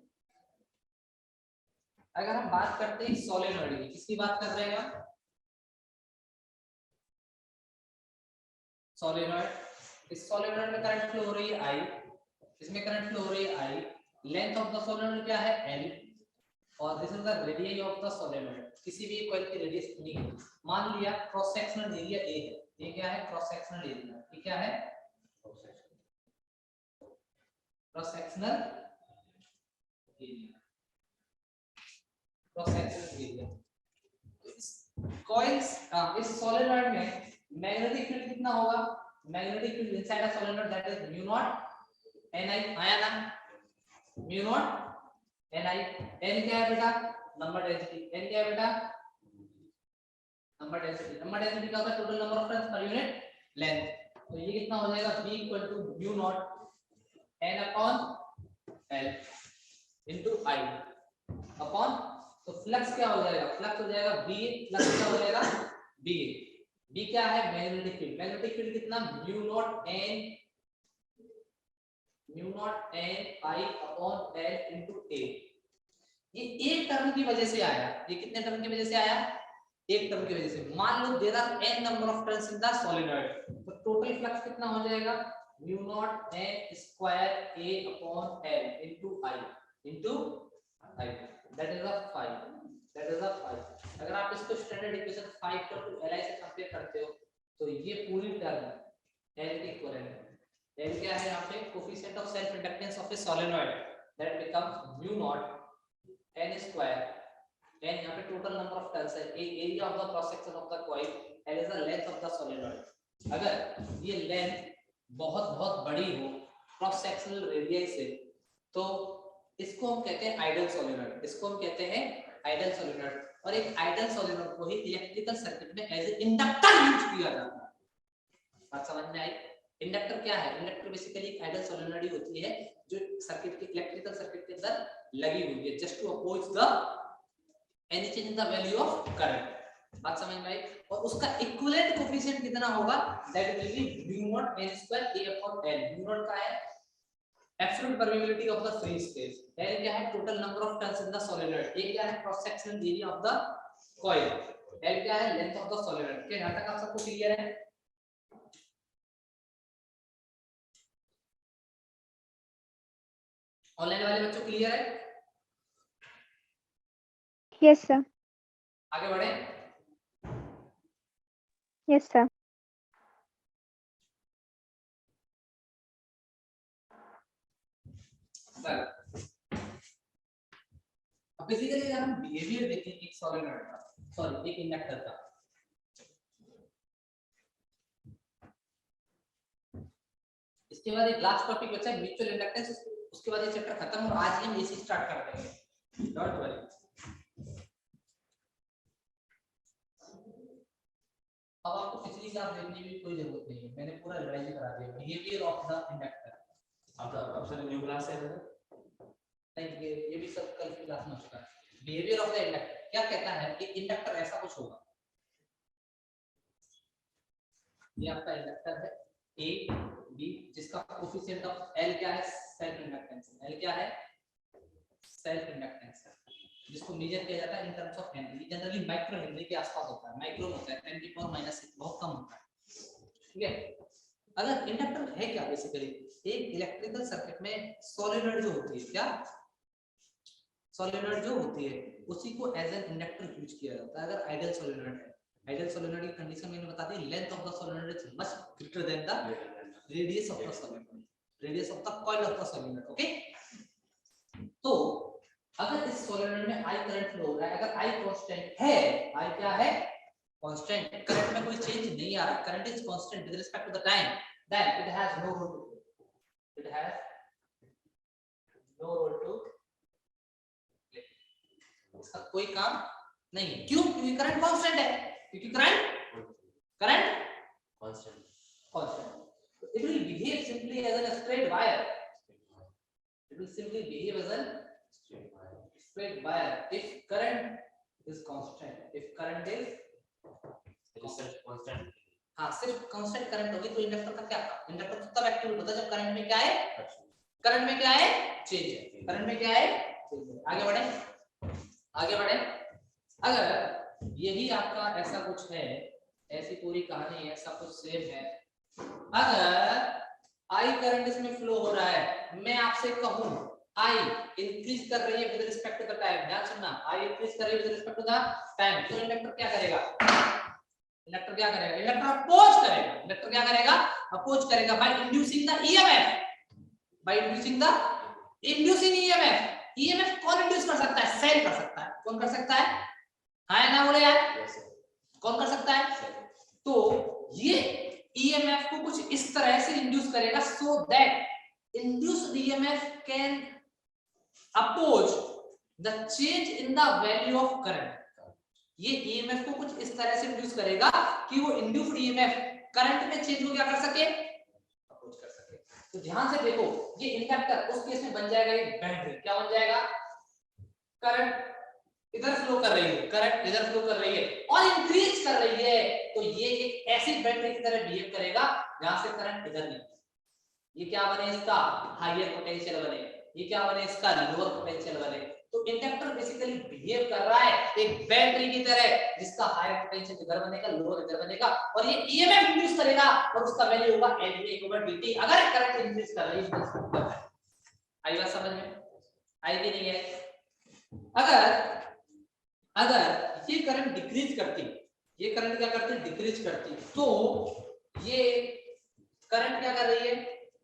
अगर हम बात करते हैं सोलेनॉइड की, किसकी बात कर रहे हैं हम, सोलेनॉइड। इस सोलेनॉइड में करंट फ्लो हो रही है I, इसमें करंट फ्लो हो रही है I। Length of the solenoid क्या है, L, और this is the radius of the solenoid. किसी भी कॉइल की रेडियस इतनी है। मान लिया क्रॉस सेक्शनल एरिया A है, ये क्या है, क्रॉस सेक्शनल एरिया। ये क्या है, cross sectional area, cross sectional area. इस कॉइल्स इस सोलेनॉइड में मैग्नेटिक फील्ड कितना होगा, magnetic field inside a solenoid that is mu naught Ni, आया ना, म्यू नॉट Ni। N क्या है बेटा, नंबर डेंसिटी। N क्या है बेटा, नंबर डेंसिटी। नंबर डेंसिटी का होता है total number of turns per unit length. तो ये कितना हो जाएगा, B equal to mu not N upon L into I upon, तो फ्लक्स क्या हो जाएगा, फ्लक्स हो जाएगा B, फ्लक्स क्या हो जाएगा B। B क्या है, मैग्नेटिक फील्ड। मैग्नेटिक फील्ड कितना, mu naught N I upon L into A। ये एक टर्म की वजह से आया। ये कितने टर्म की वजह से आया, एक टर्म की वजह से। मान लो there are n number of turns in the solenoid, तो टोटल फ्लक्स कितना हो जाएगा, mu not N square A upon L into I that is a 5, that is a 5। अगर आप इसको स्टैंडर्ड इक्वेशन 5 टू Li से कंपेयर करते हो तो ये पूरी टर्म L के इक्वल है। L क्या है यहाँ पे, coefficient of self inductance of a solenoid, that becomes mu naught N square. N यहाँ पे टोटल नंबर ऑफ टर्न्स है, area of the cross section of the coil, L is the length of the solenoid. अगर ये length बहुत बहुत बड़ी हो cross sectional radius से, तो इसको हम कहते हैं आइडियल सोलेनॉइड। इसको हम कहते हैं आइडियल सोलेनॉइड। और एक आइडियल सोलेनॉइड को ही इलेक्ट्रिकल सर्किट में एज ए इंडक्टर यूज किया जाता है। बात समझ में आई? इंडक्टर क्या है, इंडक्टर बेसिकली एक आइडियल सोलेनॉइड होती है जो सर्किट के, इलेक्ट्रिकल सर्किट के अंदर लगी हुई है just to oppose the any change in the value of current. बात समझ में आई? और उसका इक्विवेलेंट कोएफिशिएंट कितना होगा, that will be mu naught N square A upon L। Mu naught का है absolute permeability of the free space, L क्या है total number of turns in the solenoid, A क्या है cross sectional area of the coil, L क्या है length of the solenoid. क्या यहां तक आप सबको क्लियर है? ऑनलाइन वाले बच्चों क्लियर है? Yes sir. आगे बढ़े। Yes sir. अब बेसिकली अगर हम बिहेवियर देखें एक सोलेनॉइड का, सॉरी एक इंडक्टर का, इसके बाद एक लास्ट टॉपिक बचा है म्यूचुअल इंडक्टेंस, उसके बाद ये चैप्टर खत्म और आज ही हम एसी स्टार्ट कर देंगे, डोंट वरी। अब आपको पिछली क्लास देखने की कोई जरूरत नहीं है, मैंने पूरा रिवाइज करा दिया। Behaviour of the inductor. अब सर न्यू क्लास है सर? नहीं, ये भी सब कल की क्लास में हो चुका है। बिहेवियर ऑफ द इंडक्टर क्या कहता है कि इंडक्टर ऐसा कुछ होगा, ये आपका इंडक्टर है ए बी, जिसका कोफिशिएंट ऑफ एल क्या है, सेल्फ इंडक्टेंस। एल क्या है, सेल्फ इंडक्टेंस, जिसको मेजर किया जाता है in terms of Henry. Generally micro Henry के आसपास होता है, माइक्रो होता है 10 की पावर -6, बहुत कम होता है। ठीक है, अगर इंडक्टर है क्या, बेसिकली एक इलेक्ट्रिकल सर्किट में सोलेनॉइड जो होती है, क्या सोलेनॉइड जो होती है, उसी को एज एन इंडक्टर यूज किया जाता है। अगर आइडियल सोलेनॉइड है, आइडियल सोलेनॉइड की कंडीशन मैंने बता दी, length of the solenoid is much greater than the radius of the solenoid, radius of the coil of the solenoid. Okay, तो अगर इस सोलेनॉइड में आई करंट फ्लो हो रहा है, अगर आई कांस्टेंट है, आई क्या है, कांस्टेंट, करंट में कोई चेंज नहीं आ रहा, current is constant with respect to the time, then it has no role to play, it has no role to play, इसका कोई काम नहीं है। क्यों? क्योंकि करंट कांस्टेंट है, क्योंकि current constant. It will behave simply as a straight wire, it will simply behave as a straight wire if current is constant, if current is constant. हाँ, सिर्फ कांस्टेंट करंट होगी तो इंडक्टर का क्या काम, inductor तो तब एक्टिव होता है जब करंट में क्या है, करंट में क्या है, चेंज है, करंट में क्या है, चेंज है। आगे बढ़े, आगे बढ़े। अगर यही आपका ऐसा कुछ है, ऐसी पूरी कहानी है, सब कुछ सेम है, अगर आई करंट इसमें फ्लो हो रहा है, मैं आपसे कहूं आई इंक्रीज कर रही है with respect to the time, ध्यान सुनना, आई इंक्रीज कर रही है with respect to the time, तो इंडक्टर क्या करेगा, इंडक्टर क्या करेगा, इंडक्टर अपोज करेगा, इंडक्टर क्या करेगा, अपोज करेगा by inducing the EMF, by inducing the EMF. EMF कौन इंड्यूस कर सकता है, सेल कर सकता है। कौन कर सकता है, हाँ ना बोले यार, कौन कर सकता है, तो ये ईएमएफ को कुछ इस तरह से इंड्यूस करेगा so that induced EMF can oppose the change in the value of current. ये ईएमएफ को कुछ इस तरह से इंड्यूस करेगा कि वो इंड्यूस्ड ईएमएफ करंट में चेंज को क्या कर सके, अपोज कर सके। तो ध्यान से देखो, ये इंडक्टर उस केस में बन जाएगा एक बैटरी, क्या बन जाएगा, करंट इधर फ्लो कर रही है, करंट इधर फ्लो कर रही है और इंक्रीज कर रही है, तो ये एक ऐसी बैटरी की तरह बिहेव करेगा जहां से करंट इधर नहीं, ये क्या बने, इसका हायर पोटेंशियल बने, ये क्या बने, इसका लोअर पोटेंशियल बने। तो इंडक्टर बेसिकली बिहेव कर रहा है एक बैटरी की तरह, जिसका हायर पोटेंशियल इधर बनेगा, लोअर इधर बनेगा, और ये ईएमएफ इंड्यूस करेगा और उसका वैल्यू होगा LV/dt अगर करंट इंक्रीज कर रही है। आई बात समझ में, आई भी नहीं है। अगर ये करंट डिक्रीज करती, ये करंट क्या करती, डिक्रीज करती, तो ये करंट क्या कर रही है,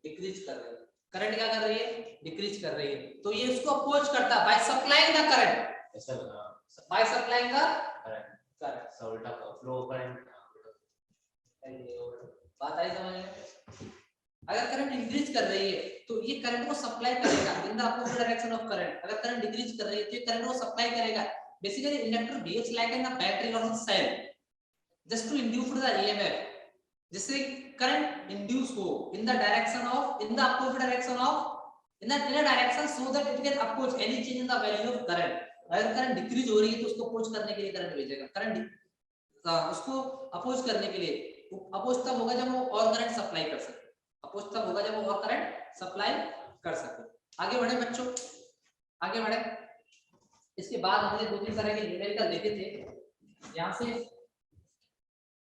डिक्रीज कर रही है, करंट क्या कर रही है, डिक्रीज कर रही है, तो ये उसको अपोज करता है by supplying the current, by supplying the current, so उल्टा फ्लो करंट। बात आई समझ में। अगर करंट इंक्रीज कर रही है तो ये करंट को सप्लाई करेगा in the opposite direction of current, अगर करंट डिक्रीज कर रही है तो ये करंट को सप्लाई करेगा। Basically, inductor behaves like a battery or a cell, just to induce the EMF, जिससे करंट इंड्यूस हो in the direction of, in the opposite direction of, in a direction so that it can oppose any change in the value of current. अगर current decrease हो रही है तो उसको oppose करने के लिए करंट भेजेगा, करंट उसको अपोज करने के लिए, अपोज तब होगा जब वो और करंट सप्लाई कर सके, अपोज तब होगा जब वो और करंट सप्लाई कर सके। आगे बढ़े बच्चों, आगे बढ़े। इसके बाद हमने 2-3 तरह के न्यूमेरिकल देखे थे, यहाँ से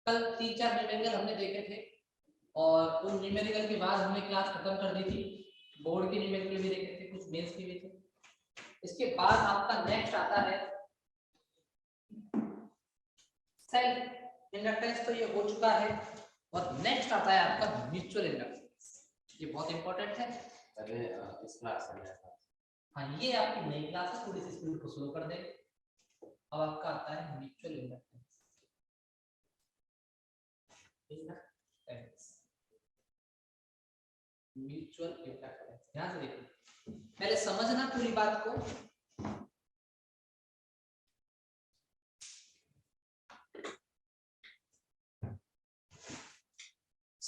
कल 3-4 न्यूमेरिकल हमने देखे थे, और उन न्यूमेरिकल के बाद हमने क्लास खत्म कर दी थी, बोर्ड के न्यूमेरिकल भी देखे थे, कुछ मेंस के भी थे। इसके बाद आपका नेक्स्ट आता है सेल्फ इंडक्टेंस, तो ये हो चुका है, और नेक्स्ट आता है आपका म्यूचुअल इंडक्टेंस, ये बहुत इंपॉर्टेंट है। अरे इस क्लास में हाँ, ये आपकी नई क्लास है, थोड़ी सी स्पीड को स्लो कर दें। अब आपका आता है म्यूचुअल इंडक्टेंस, म्यूचुअल इंडक्टेंस। ध्यान से देखिए, पहले समझना पूरी बात को।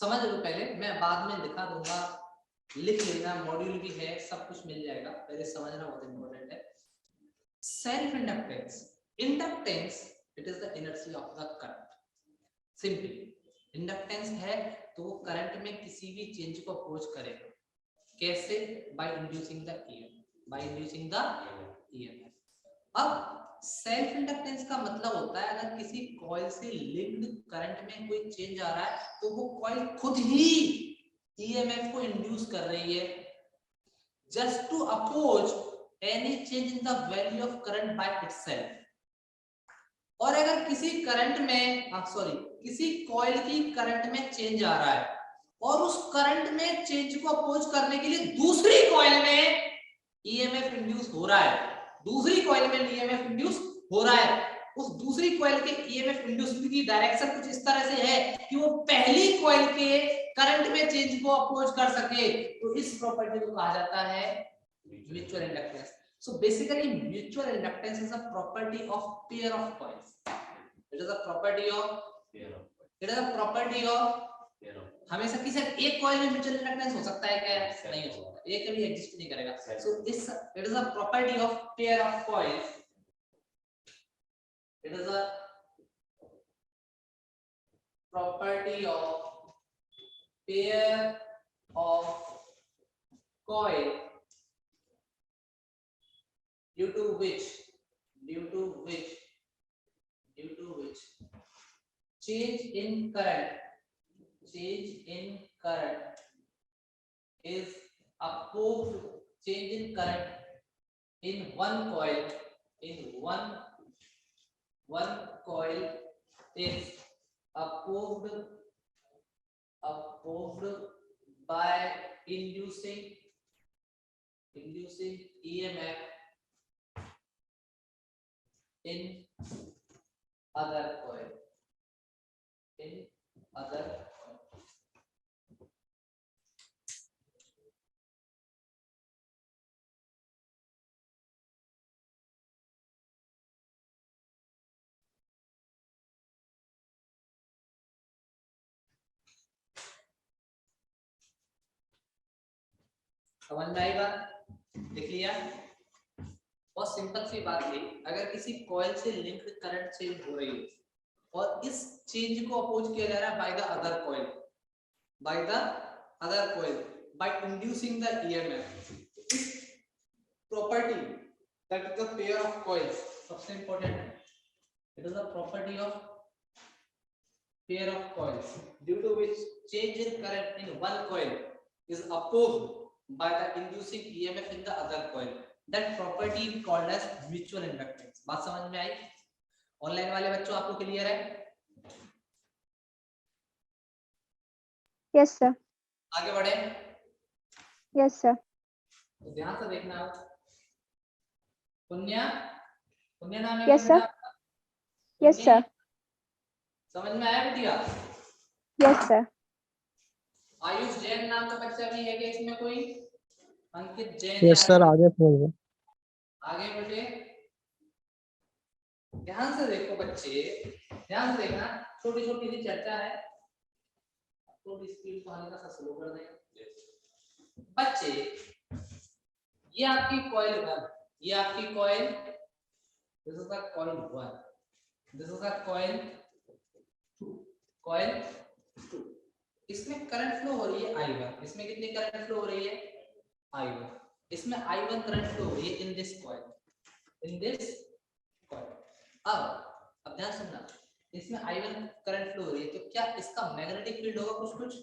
समझ लो पहले, मैं बाद में लिखा दूंगा, लिख लेना, मॉड्यूल भी है, सब कुछ मिल जाएगा, पहले समझना बहुत इंपॉर्टेंट है। Self inductance, inductance it is the energy of the current. Simply inductance है तो वो करंट में किसी भी चेंज को अपोज करेगा, कैसे? By inducing the EMF, by inducing the EMF. अब सेल्फ इंडक्टेंस का मतलब होता है अगर किसी कॉइल से लिंक्ड करंट में कोई चेंज आ रहा है तो वो कॉइल खुद ही ईएमएफ को इंड्यूस कर रही है, just to oppose any change in the value of current by itself. और अगर किसी करंट में किसी कॉइल की करंट में चेंज आ रहा है और उस करंट में चेंज को अपोज करने के लिए दूसरी कॉइल में ईएमएफ इंड्यूस हो रहा है, दूसरी कॉइल में ईएमएफ इंड्यूस हो रहा है, उस दूसरी कॉइल के ईएमएफ इंड्यूस की डायरेक्शन कुछ इस तरह से है कि वो पहली कॉइल के करंट में चेंज को अपोज कर सके, तो इस प्रॉपर्टी को कहा जाता है mutual inductance. So basically mutual inductance is a property of pair of coils. It is a property of हमेशा किसी एक कॉइल में म्यूचुअल इंडक्टेंस हो सकता है क्या? नहीं हो सकता, ये कभी एग्जिस्ट नहीं करेगा। So this it is a property of pair of coils, it is a property of pair of coil due to which change in current is opposed, change in current in one coil is opposed by inducing EMF in other coil. समझ में आई बात? लिख लिया? बहुत simple सी बात थी, अगर किसी कॉइल से लिंक्ड करंट चेंज हो रही है और इस चेंज को अपोज किया जा रहा है by the other coil by inducing the EMF, इस property that is the pair of coils सबसे इंपॉर्टेंट है। It is the property of pair of coils due to which change in current in one coil is opposed by the inducing EMF in the other coil. That property is called as mutual inductance. बात समझ में आई? Online वाले बच्चों आपको clear है? Yes, sir. आगे बढ़े? Yes, sir. तो ध्यान से देखना आप। पुण्या नाम है Yes, sir. Yes, sir. समझ में आया बिटिया? Yes, sir. आयुष जैन नाम का बच्चा भी है क्या इसमें कोई? अंकित जैन? यस सर, आगे बोलिए। आगे बेटे ध्यान से देखो बच्चे, ध्यान से देखना, छोटी छोटी सी चर्चा है, थोड़ी स्पीड को हल्का सा स्लो कर देंगे बच्चे। ये आपकी कॉइल 1, ये आपकी coil, this is the coil 1, this is the coil 2। इसमें करंट फ्लो हो रही है I1, इसमें कितनी करंट फ्लो हो रही है? I1, इसमें I1 करंट फ्लो हो रही है इन दिस कॉइल। अब ध्यान सुनना, इसमें I1 करंट फ्लो हो रही है तो क्या इसका मैग्नेटिक फील्ड होगा कुछ?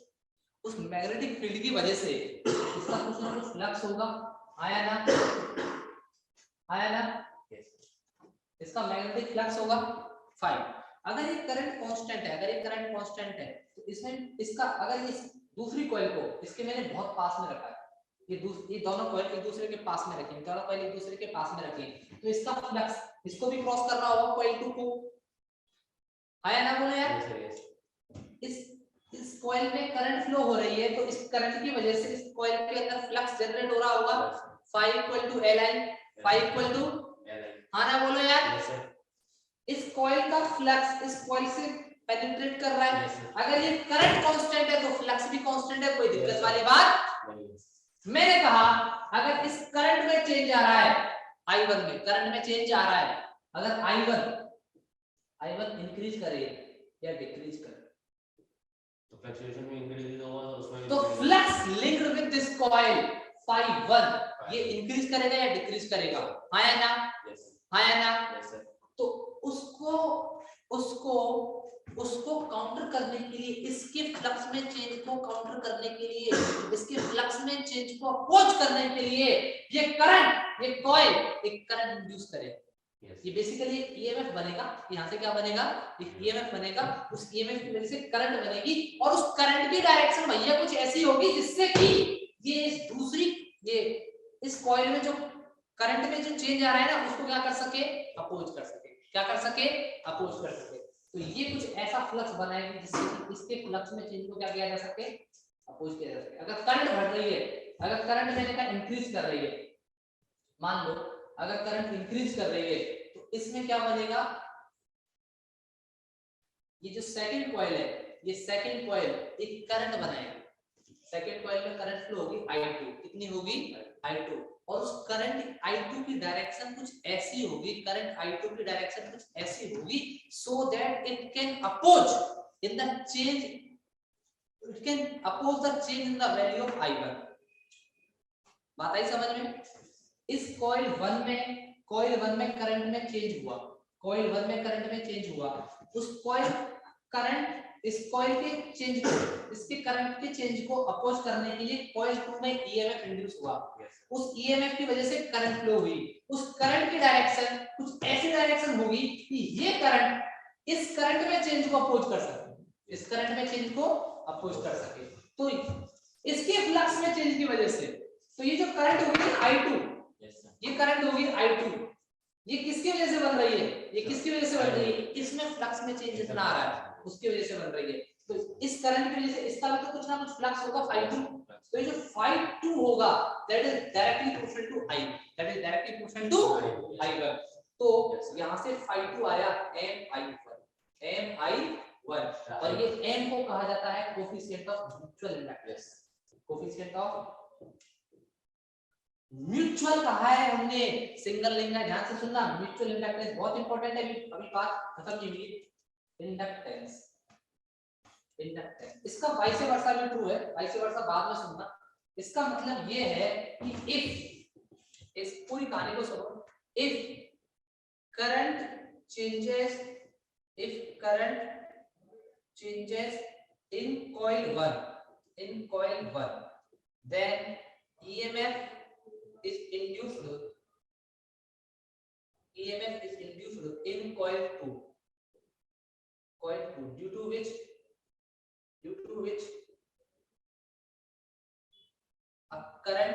उस मैग्नेटिक फील्ड की वजह से इसका कुछ ना कुछ फ्लक्स होगा, आया ना? इसका मैग्नेटिक फ्लक्स होगा 5। अगर ये करंट कांस्टेंट है, तो इसमें इसका अगर ये दूसरी कॉइल को इसके मैंने बहुत पास में रखा है, ये दोनों कॉइल एक दूसरे के पास में रखें, दोनों कॉइल एक दूसरे के पास में रखें, तो इसका फ्लक्स इसको भी क्रॉस कर रहा होगा कॉइल 2 को, आया ना? बोलो यार। इस कॉइल में करंट फ्लो हो रही है तो इस करंट की वजह से इस कॉइल के अंदर फ्लक्स जनरेट हो रहा होगा, phi = Li, हाँ ना? बोलो यार। इस कॉइल का फ्लक्स इस कॉइल से पेनिट्रेट कर रहा है। Yes, sir. अगर ये करंट कांस्टेंट है तो फ्लक्स भी कांस्टेंट है, कोई Yes, दिक्कत sir. वाली बात। नहीं है। मैंने कहा अगर इस करंट में चेंज आ रहा है, I1 में करंट में चेंज आ रहा है, अगर I1 इंक्रीज करे या डिक्रीज करे तो फ्लक्चुएशन में इंक्रीज होगा तो उसमें तो flux linked with this coil phi1 ये इंक्रीज करेगा या डिक्रीज करेगा, हाँ या ना, Yes, हाँ या ना। yes, sir. तो उसको काउंटर करने के लिए, इसके फ्लक्स में चेंज को काउंटर करने के लिए, इसके फ्लक्स में चेंज को अपोज करने के लिए ये करंट, ये कॉइल एक करंट इंड्यूस करेगा। Yes. ये बेसिकली ईएमएफ बनेगा, यहाँ से क्या बनेगा, एक ईएमएफ बनेगा, उस ईएमएफ की वजह से करंट बनेगी और उस करंट की डायरेक्शन भैया कुछ ऐसी होगी जिससे कि ये दूसरी, ये इस कॉइल में जो करंट में जो चेंज आ रहा है ना उसको क्या कर सके, अपोज कर सके, क्या कर सके, अपोज कर सके। तो ये कुछ ऐसा फ्लक्स बनाएगी जिससे कि इसके फ्लक्स में चेंज को क्या किया जा सके, अपोज किया जा सके। अगर करंट बढ़ रही है, अगर करंट मैंने कहा इंक्रीज कर रही है, मान लो अगर करंट इंक्रीज कर रही है तो इसमें क्या बनेगा, ये जो सेकंड कॉइल है, ये सेकंड कॉइल एक करंट बनाएगा। सेकंड कॉइल में करंट फ्लो होगी I2, कितनी होगी, I2, और उस करंट I2 की डायरेक्शन कुछ ऐसी होगी, करंट I2 की डायरेक्शन कुछ ऐसी होगी so that it can oppose in the change, it can oppose the change in the value of I1। बात आई समझ में। इस कॉइल 1 में करंट में चेंज हुआ, कॉइल 1 में करंट में चेंज हुआ, उस कॉइल करंट, इस कॉइल के चेंज को, इसके करंट के चेंज को अपोज करने के लिए कॉइल 2 में ईएमएफ इंड्यूस हुआ। उस ईएमएफ की वजह से करंट फ्लो हुई, उस करंट की डायरेक्शन कुछ ऐसी डायरेक्शन होगी कि ये करंट इस करंट में चेंज को अपोज कर सके, इस करंट में चेंज को अपोज कर सके। तो इसके फ्लक्स में चेंज की वजह से, तो ये जो करंट होगी I2, ये करंट होगी I2, ये किसकी वजह से बन रही है, ये किसकी वजह से बन रही है, इसमें फ्लक्स में चेंज इतना आ रहा है उसकी वजह से बन रही है। तो इस करंट की वजह से इसका भी तो कुछ ना कुछ फ्लक्स होगा phi2, तो ये जो phi2 होगा that is directly proportional to I, that is directly proportional to I1। तो यहां से phi2 आया mi1 और ये m को कहा जाता है coefficient of mutual inductance. Coefficient of mutual कहा है हमने, सिंगल लिंक है, ध्यान से सुनना। म्यूचुअल इंडक्टेंस बहुत इंपॉर्टेंट है, अभी बात खत्म नहीं हुई। इंडक्टेंस, इंडक्टेंस इसका वाइस वर्सा भी ट्रू है, वाइस वर्सा बाद में सुनना। इसका मतलब ये है कि इफ, इस पूरी कहानी को सुनो, if current changes, if current changes in coil 1, then EMF is induced in coil 2 due to which a current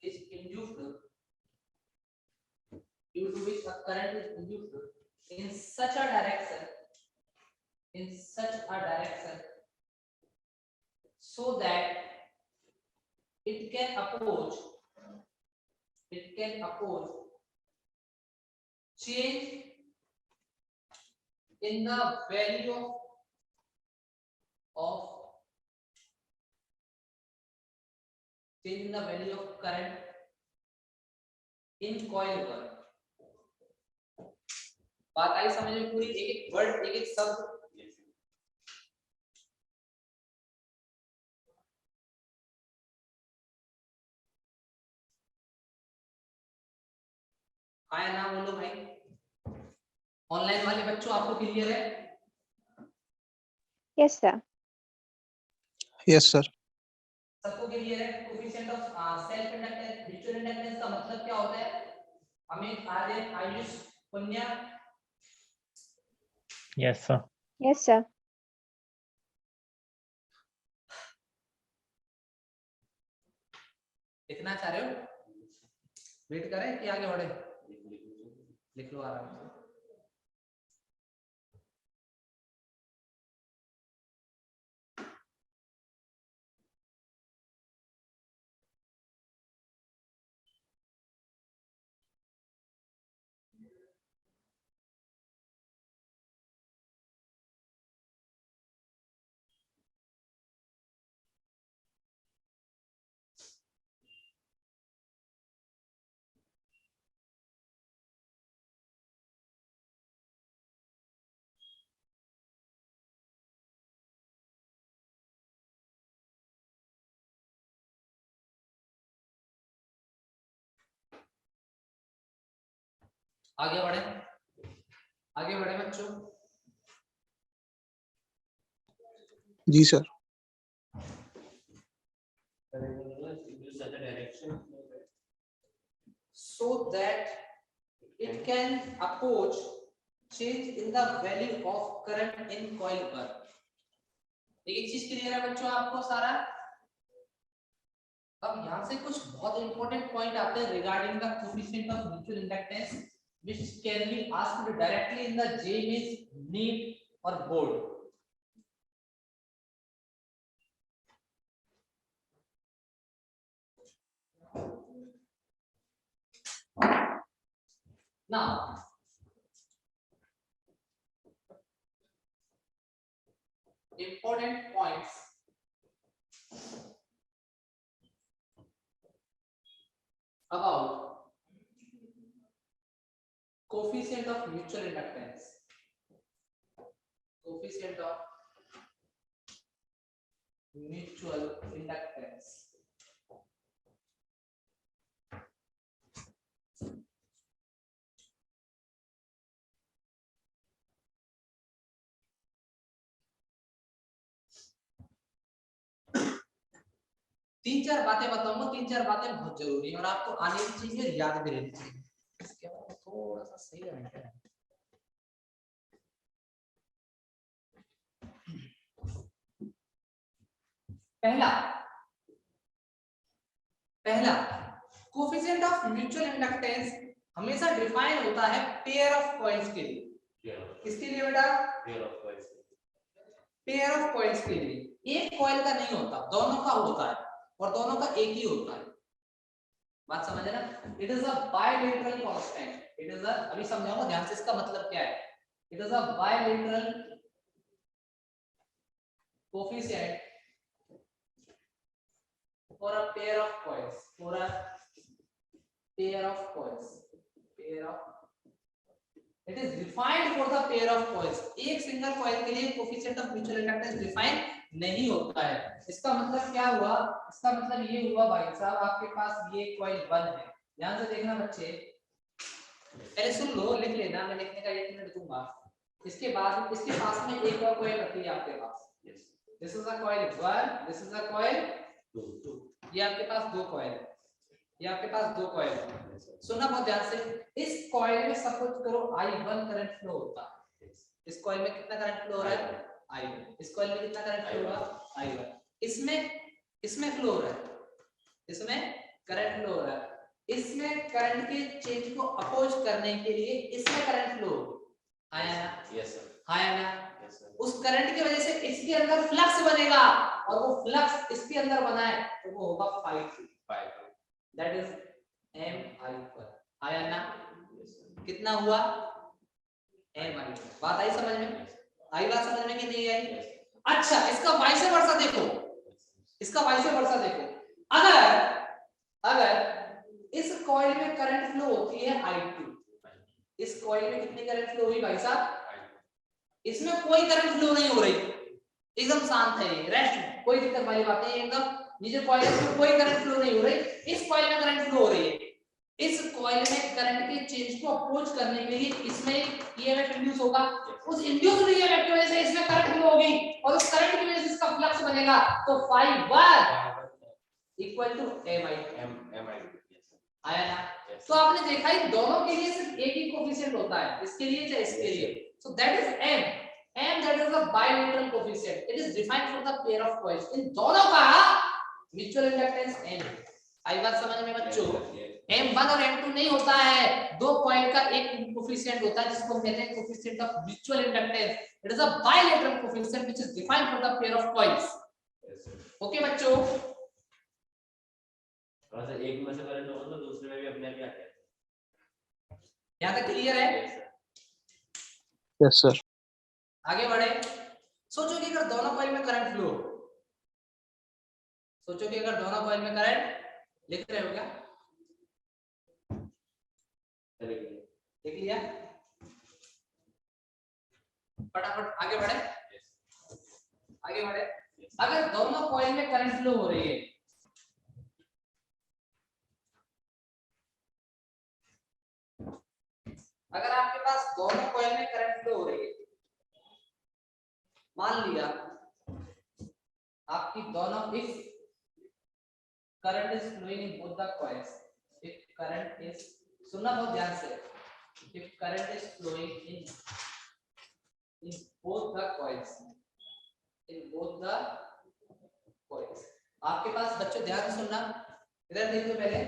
is induced in such a direction so that it can oppose change in the value of current in coil 1। बात आई समझ में पूरी, एक एक word, एक एक शब्द। आया ना बोलो भाई। ऑनलाइन वाले बच्चों आपको क्लियर है? Yes, sir. Yes sir. सबको क्लियर है? Coefficient of self inductance, mutual inductance का मतलब क्या होता है? अमित, आर्यन, आयुष, पुण्य। Yes sir. Yes, sir. लिखना चाह रहे हो? वेट करें कि आगे बढ़े? लिख लो आराम से। आगे बढ़े, आगे बढ़े बच्चों। जी sir. So that it can approach change in the value of current in coil पर। एक चीज क्लियर है बच्चों आपको सारा। अब यहाँ से कुछ बहुत इंपॉर्टेंट पॉइंट आते हैं regarding the coefficient of mutual inductance which can be asked directly in the JEE, NEET or board. Now important points about coefficient of mutual inductance. Coefficient of mutual inductance. तीन चार बातें बताऊंगा, तीन चार बातें बहुत जरूरी है और आपको आने की चीजें याद भी रहनी चाहिए। इसके बाद थोड़ा सा सही है। पहला कोएफिशिएंट ऑफ म्यूचुअल इंडक्टेंस हमेशा डिफाइन होता है पेयर ऑफ कॉइल्स के लिए। किसके लिए बेटा? पेयर ऑफ कॉइल्स के लिए। एक कॉइल का नहीं होता, दोनों का होता है और दोनों का एक ही होता है। बात समझ ना? It is a bilateral constant. It is a, अभी समझाऊंगा ध्यान से इसका मतलब क्या है। It is a bilateral coefficient for a pair of coils, for a pair of coils, pair of, it is defined for the pair of coils। एक single coil के लिए coefficient of mutual inductance define नहीं होता है। इसका मतलब क्या हुआ? इसका मतलब ये हुआ भाई साहब, आपके पास ये कॉइल 1 है। ध्यान से देखना बच्चे, पहले सुन लो, लिख लेना, मैं लिखने का 1 मिनट दूंगा। इसके बाद इसके पास में एक और कॉइल रखी है आपके पास। This is a coil 1, this is a coil 2। ये आपके पास दो कॉइल है, ये आपके पास दो कॉइल है। सुनना बहुत ध्यान से। इस कॉइल में सपोज करो I1 करंट फ्लो होता है। इस कॉइल में कितना करंट फ्लो हो रहा है? I1। इस कॉइल में कितना करंट फ्लो हो रहा है? I1। इसमें फ्लो हो रहा है, इसमें करंट फ्लो हो रहा है। इसमें करंट के चेंज को अपोज करने के लिए इसमें करंट फ्लो आया ना? Yes sir. आया ना? उस करंट की वजह से इसके अंदर फ्लक्स बनेगा और वो फ्लक्स इसके अंदर बना है तो वो होगा phi, दैट इज mi पर। आया ना? कितना हुआ? mi। बात आई समझ में? आई बात समझ में कि नहीं आई? अच्छा, इसका वाइस वर्सा देखो, इसका वाइस वर्सा देखो। अगर इस कॉइल में करंट फ्लो होती है I2, इस कॉइल में कितनी करंट फ्लो हुई भाई साहब? इसमें कोई करंट फ्लो नहीं हो रही, एकदम शांत है, रेस्ट, कोई दिक्कत वाली बात नहीं, एकदम नीचे कॉइल में कोई करंट फ्लो नहीं हो रही। इस कॉइल में करंट फ्लो हो रही है। इस कॉइल में करंट के चेंज को अप्रोच करने के लिए इसमें ईएमएफ इंड्यूस होगा। उस इंड्यूस्ड ईएमएफ की वजह से इसमें करंट फ्लो होगी और उस करंट की वजह से इसका फ्लक्स बनेगा। तो phi1 इक्वल टू mi। आया ना? तो आपने देखा ही दोनों के लिए सिर्फ एक ही कोएफिशिएंट होता है, इसके लिए चाहे इसके लिए। So that is m that is the bilateral coefficient। It is defined for the pair of coils। इन दोनों का म्यूचुअल इंडक्टेंस m है। आई बात समझ में बच्चों? m1 और m2 नहीं होता है, दो कॉइल का एक कोएफिशिएंट होता है जिसको कहते हैं coefficient of mutual inductance. It is a bilateral coefficient which is defined for the pair of coils। Okay बच्चों? अगर एक में से करंट होगा तो दूसरे में भी अपने आप ही आ जाएगा। यहाँ तक क्लियर है? Yes sir. आगे बढ़े। सोचो कि अगर दोनों कॉइल में करंट फ्लो, सोचो कि अगर दोनों कॉइल में करंट, लिख रहे हो क्या? लिख लिया? फटाफट आगे बढ़े, आगे बढ़े। अगर दोनों कॉइल में करंट फ्लो हो रही है, अगर आपके पास दोनों कॉइल में करंट फ्लो हो रही है, मान लिया आपकी दोनों, if current is flowing in both the coils, if current is, सुनना बहुत ध्यान से, if current is flowing in both the coils, in both the coils, आपके पास बच्चों ध्यान से सुनना, इधर देखो पहले,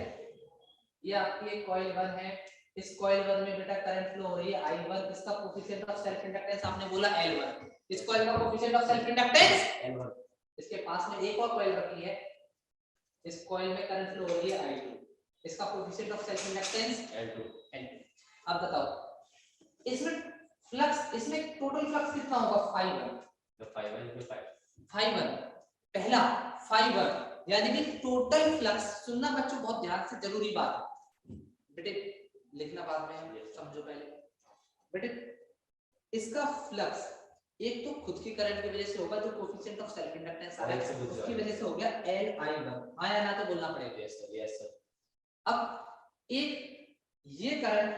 ये आपकी एक कॉइल 1 है, इस कॉइल 1 में बेटा करंट फ्लो हो रही है I1, इसका कोएफिशिएंट ऑफ सेल्फ इंडक्टेंस आपने बोला L1, इस कॉइल का coefficient of self inductance L1, इसके पास में एक और कॉइल रखी है, इस कॉइल में करंट फ्लो हो रही है I2, इसका coefficient of self inductance L2। अब बताओ इसमें फ्लक्स, इसमें टोटल फ्लक्स कितना होगा? phi1 पहला phi1, यानी कि टोटल फ्लक्स, सुनना बच्चों बहुत ध्यान से, जरूरी बात है बेटे, लिखना बाद में, समझो पहले बेटे, इसका फ्लक्स एक तो खुद की करंट की वजह से होगा, जो कोएफिशिएंट ऑफ सेल्फ इंडक्टेंस आ रहा है उसकी वजह से हो गया Li1, आया ना तो बोलना पड़ेगा। Yes sir. अब एक ये करंट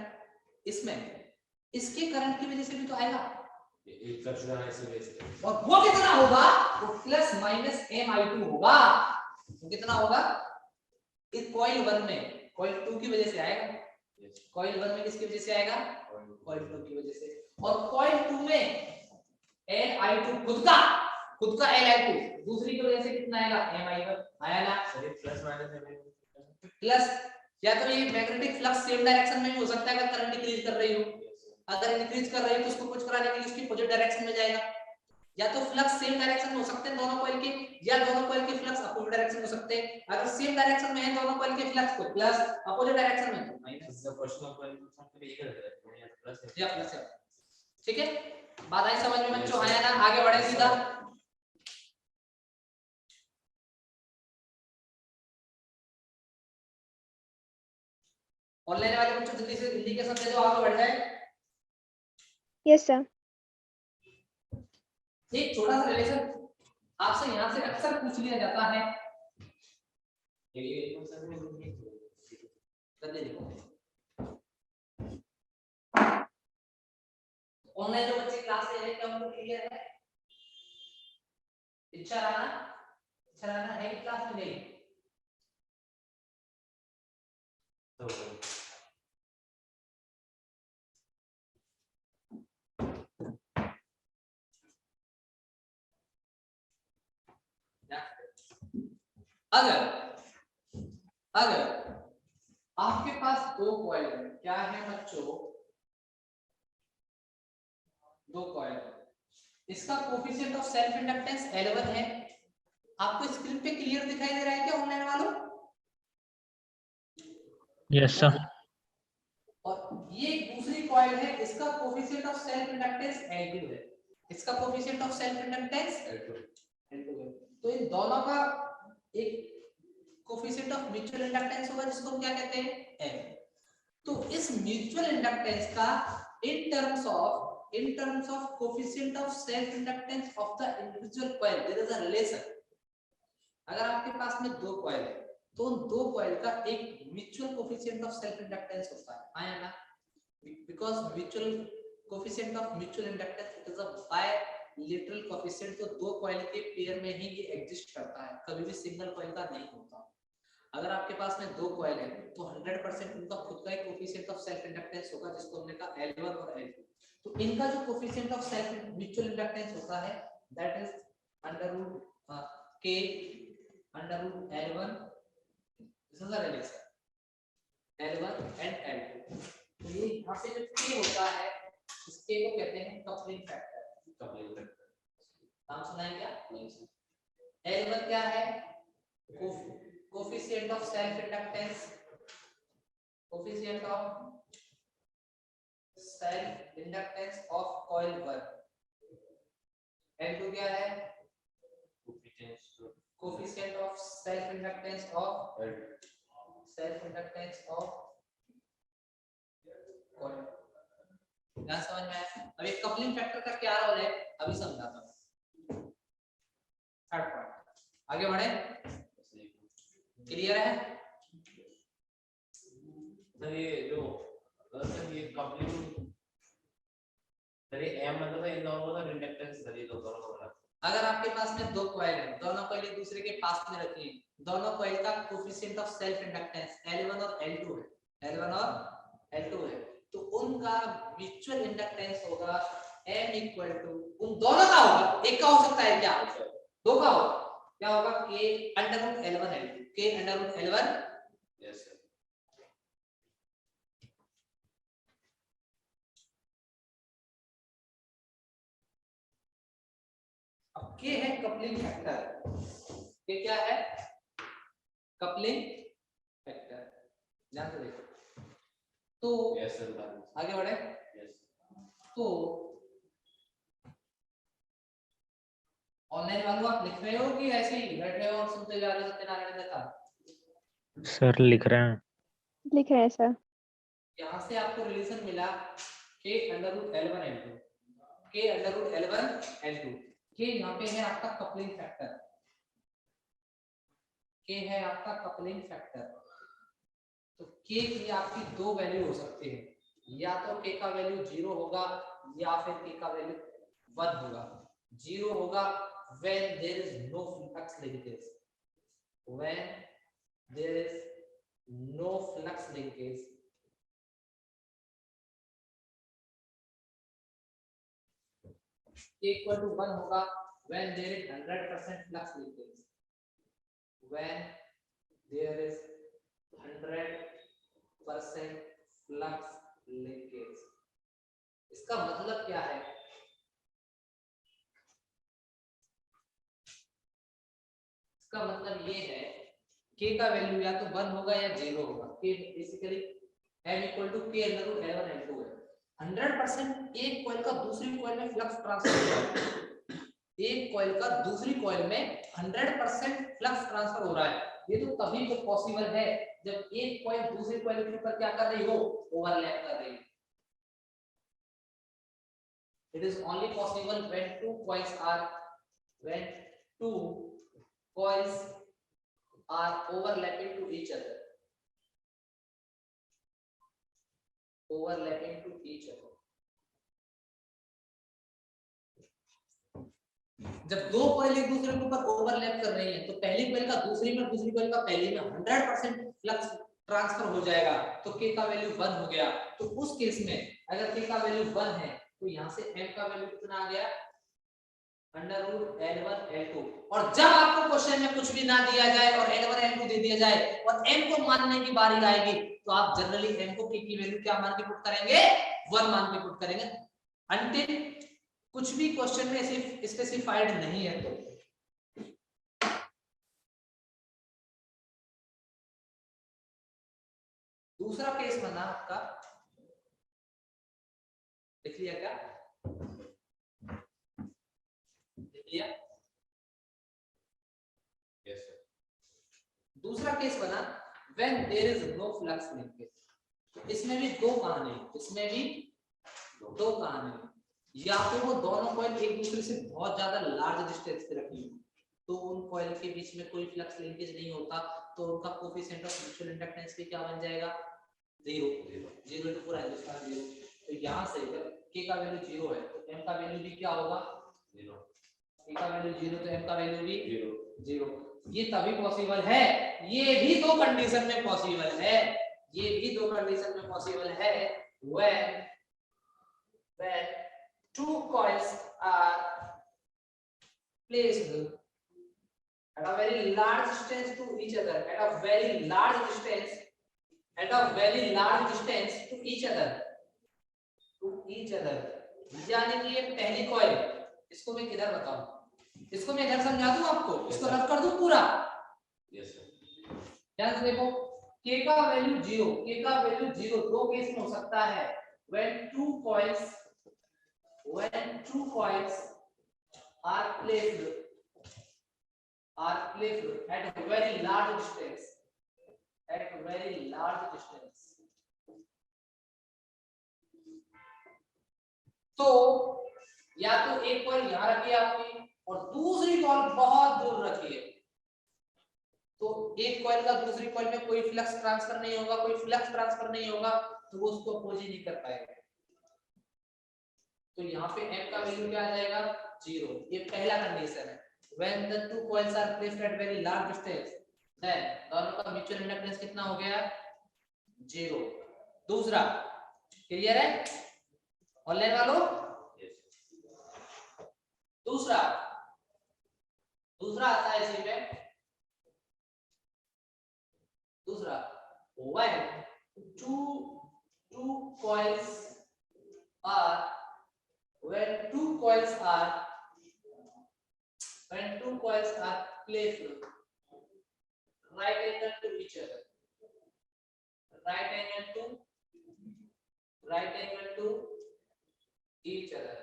इसमें, इसके करंट की वजह से भी तो आएगा, एक फ्लक्चुएशन आने से वजह से, और वो कितना होगा? वो प्लस माइनस Mi2 होगा। वो कितना होगा? इस कॉइल 1 में कॉइल 2 की वजह से आएगा, कॉइल 1 में किसकी वजह से आएगा? कॉइल 2 की वजह से, और कॉइल 2 में Li2 खुद का Li2, दूसरी की वजह से कितना आएगा? Mi1, आया ना? प्लस माइनस प्लस, या तो ये मैग्नेटिक फ्लक्स सेम डायरेक्शन में भी हो सकता है, अगर करंट इंक्रीज कर रही हो, अगर इंक्रीज कर रही है तो उसको कुछ कराने के लिए उसकी अपोजिट डायरेक्शन में जाएगा, या तो फ्लक्स सेम डायरेक्शन में हो सकते हैं दोनों कॉइल के, या दोनों कॉइल के फ्लक्स अपोजिट डायरेक्शन में हो सकते हैं। अगर सेम डायरेक्शन में है दोनों कॉइल के फ्लक्स तो प्लस, अपोजिट डायरेक्शन में तो minus. The question of question पे एक रहता है प्लस या प्लस है, ठीक है? बात आई समझ में बच्चों? आया ना? आगे बढ़े सीधा। ऑनलाइन वाले बच्चों जल्दी से हिंदी के समझे जो आगे बढ़ जाए। Yes, sir. एक छोटा सा रिलेशन आपसे यहाँ से अक्सर पूछ लिया जाता है, ऑनलाइन जो बच्चे क्लास ले रहे हैं क्या उनको क्लियर है? इच्छा रहना है कि क्लास में नहीं? अगर आपके पास दो कॉइल है, क्या है बच्चों? दो कॉइल, इसका coefficient of self inductance L1 है, आपको स्क्रीन पे क्लियर दिखाई दे रहा है क्या ऑनलाइन वालों? Yes sir. और ये दूसरी कॉइल है, इसका coefficient of self inductance L2 है, इसका coefficient of self inductance L2 है। तो इन दोनों का एक कोएफिशिएंट ऑफ म्यूचुअल इंडक्टेंस होगा, जिसको हम क्या कहते हैं? M। तो इस म्यूचुअल इंडक्टेंस का इन terms of coefficient of self inductance of the individual coil there is a relation। अगर आपके पास में दो कॉइल है तो उन दो कॉइल का एक mutual coefficient of self inductance होता है, आया ना? Because mutual coefficient of mutual inductance it is a bilateral coefficient, तो दो कॉइल के पेयर में ही ये एग्जिस्ट करता है, कभी भी सिंगल कॉइल का नहीं होता। अगर आपके पास में दो कॉइल है तो 100% उनका खुद का एक कोएफिशिएंट ऑफ सेल्फ इंडक्टेंस होगा, जिसको हमने कहा L1 और L2। तो इनका जो coefficient of self mutual inductance होता है that is √k √L1, this is the relation L1 and L2। तो ये यहां पे जो k होता है इसके को कहते हैं कपलिंग फैक्टर। नाम सुना है क्या? नहीं सुना। L1 क्या है? Coefficient of self inductance, coefficient of self inductance of coil 1। L2 क्या है? Coefficient of self inductance of coil. क्या समझ में आया? अब ये कपलिंग फैक्टर का क्या रोल है अभी समझाता हूं। थर्ड पॉइंट, आगे बढ़े? क्लियर है? सर ये जो सर ये कपलिंग सर ये m मतलब इन दोनों का इंडक्टेंस सर ये दोनों का बना। अगर आपके पास में दो कॉइल है, दोनों कॉइल एक दूसरे के पास में रखी है, दोनों कॉइल का coefficient of self inductance L1 और L2 है, L1 और L2 है, तो उनका म्यूचुअल इंडक्टेंस होगा M इक्वल टू, उन दोनों का होगा, एक का हो सकता है क्या, दो का होगा, क्या होगा K under root L1 L2, K under root L1। Yes sir. अब K है कपलिंग फैक्टर, K क्या है, कपलिंग फैक्टर, ध्यान से देखो। तो यस सर। आगे बढ़े। यस। तो ऑनलाइन वालों आप लिख रहे हो कि ऐसे ही बैठे हो और सुनते जा रहे हो सत्यनारायण दत्ता? सर लिख रहे हैं। लिख रहे हैं सर। यहाँ से आपको रिलेशन मिला K under root L1 L2, K under root L1 L2, K यहाँ पे है आपका कपलिंग फैक्टर, K है आपका कपलिंग फैक्टर। तो K की आपकी दो वैल्यू हो सकती है, या तो K का वैल्यू 0 होगा या फिर K का वैल्यू 1 होगा। 0 होगा when there is no flux linkage, when there is no flux linkage, K equal to 1 होगा when there is 100% flux linkage, when there is 100% flux linkage। इसका मतलब क्या है, इसका मतलब ये है K का वैल्यू या तो 1 होगा या 0 होगा। K basically M equal to K under root L1 L2 है। 100% एक कॉइल का दूसरी कॉइल में फ्लक्स ट्रांसफर हो रहा है, एक कॉइल का दूसरी कॉइल में 100% फ्लक्स ट्रांसफर हो रहा है। ये तो तभी तो पॉसिबल है जब एक कॉइल दूसरी कॉइल के ऊपर क्या कर रही हो, ओवरलैप कर रही हो। It is only possible when two coils are overlapping to each other, overlapping to each other। जब दो कॉइल एक दूसरे के ऊपर ओवरलैप कर रही हैं तो पहली कॉइल का दूसरी में, दूसरी कॉइल का पहली में 100% फ्लक्स ट्रांसफर हो जाएगा, तो K का वैल्यू 1 हो गया। तो उस केस में अगर K का वैल्यू 1 है तो यहाँ से M का वैल्यू कितना आ गया, अंडर रूट L1 L2। और जब आपको क्वेश्चन में कुछ भी ना दिया जाए और L1 L2 दे दिया जाए और M को मानने की बारी आएगी तो आप जनरली M को K की वैल्यू क्या मान के पुट करेंगे, 1 मान के पुट करेंगे, अंटिल कुछ भी क्वेश्चन में स्पेसिफाइड नहीं है। तो दूसरा केस बना आपका, लिख लिया क्या, लिख लिया? Yes sir. दूसरा केस बना when there is no flux linkage। इसमें भी दो कहानी, इसमें भी दो कहानी, या तो वो दोनों कॉइल एक दूसरे से बहुत ज्यादा लार्ज डिस्टेंस पे रखी हो तो उन कॉइल के बीच में कोई फ्लक्स लिंकेज नहीं होता, तो उनका कोफिशिएंट ऑफ म्यूचुअल इंडक्टेंस भी क्या बन जाएगा, 0। 0 तो पूरा हिंदुस्तान 0। तो यहाँ से जब K का वैल्यू 0 है तो M का वैल्यू भी क्या होगा, 0। K का वैल्यू 0 तो M का वैल्यू भी 0। 0। ये तभी पॉसिबल है, ये भी दो कंडीशन में पॉसिबल है, ये भी दो कंडीशन में पॉसिबल है when two coils are placed at a very large distance to each other, at a very large distance to each other, यानी कि ये पहली कॉइल, इसको मैं किधर बताऊं, इसको मैं इधर समझा दूं आपको, इसको रफ कर दूं पूरा। Yes sir. ध्यान से देखो, K का वैल्यू 0, दो केस में हो सकता है when two coils are placed at a very large distance, तो या तो एक कॉइल यहाँ रखी है आपकी और दूसरी कॉइल बहुत दूर रखी है, तो एक कॉइल का दूसरी कॉइल में कोई फ्लक्स ट्रांसफर नहीं होगा, तो वो उसको अपोज ही नहीं कर पाएगा। तो यहाँ पे m का वैल्यू क्या आ जाएगा 0। ये पहला कंडीशन है। when the two coils are placed at very large distance then दोनों का म्यूचुअल इंडक्टेंस कितना हो गया 0। दूसरा क्लियर है ऑनलाइन वालों। दूसरा आता है इसी में दूसरा when two coils are placed right angle to each other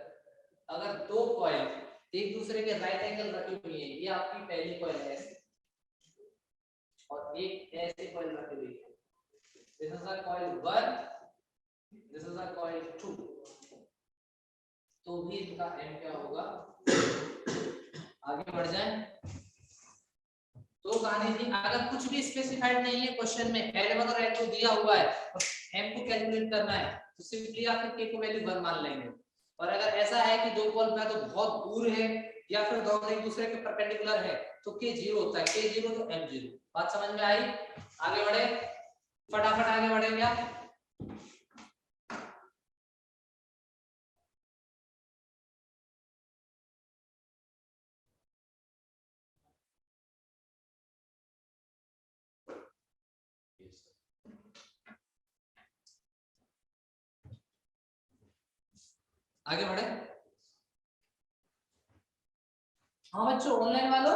अगर दो कॉइल एक दूसरे के राइट एंगल रखी हुई है, ये आपकी पहली कॉइल है और एक ऐसी कॉइल रखी हुई है, this is a coil 1, this is a coil 2, तो भी इनका m क्या होगा। आगे बढ़ जाए तो कहानी थी अगर कुछ भी स्पेसिफाइड नहीं है क्वेश्चन में L1 और L2 दिया हुआ है और m को कैलकुलेट करना है तो सिंपली आप k को वैल्यू 1 मान लेंगे। और अगर ऐसा है कि दो कॉल में तो बहुत दूर है या फिर दोनों एक दूसरे के परपेंडिकुलर है तो k 0 होता है, k 0 तो m 0। बात समझ में आई। आगे बढ़े फटाफट आगे बढ़ेंगे आप। आगे बढ़े। हाँ बच्चों ऑनलाइन वालों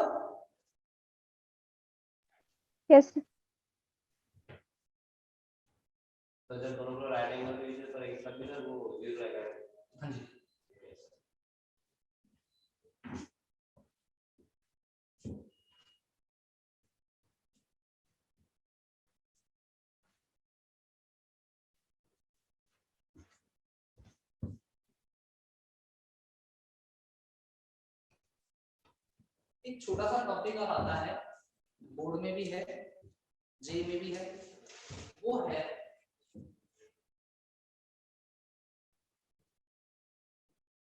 Yes, sir. तो जब दोनों को राइट एंगल पे इसे पर एक सब मिला वो 0 रहेगा। हाँ जी एक छोटा सा टॉपिक और आता है बोर्ड में भी है जे में भी है, वो है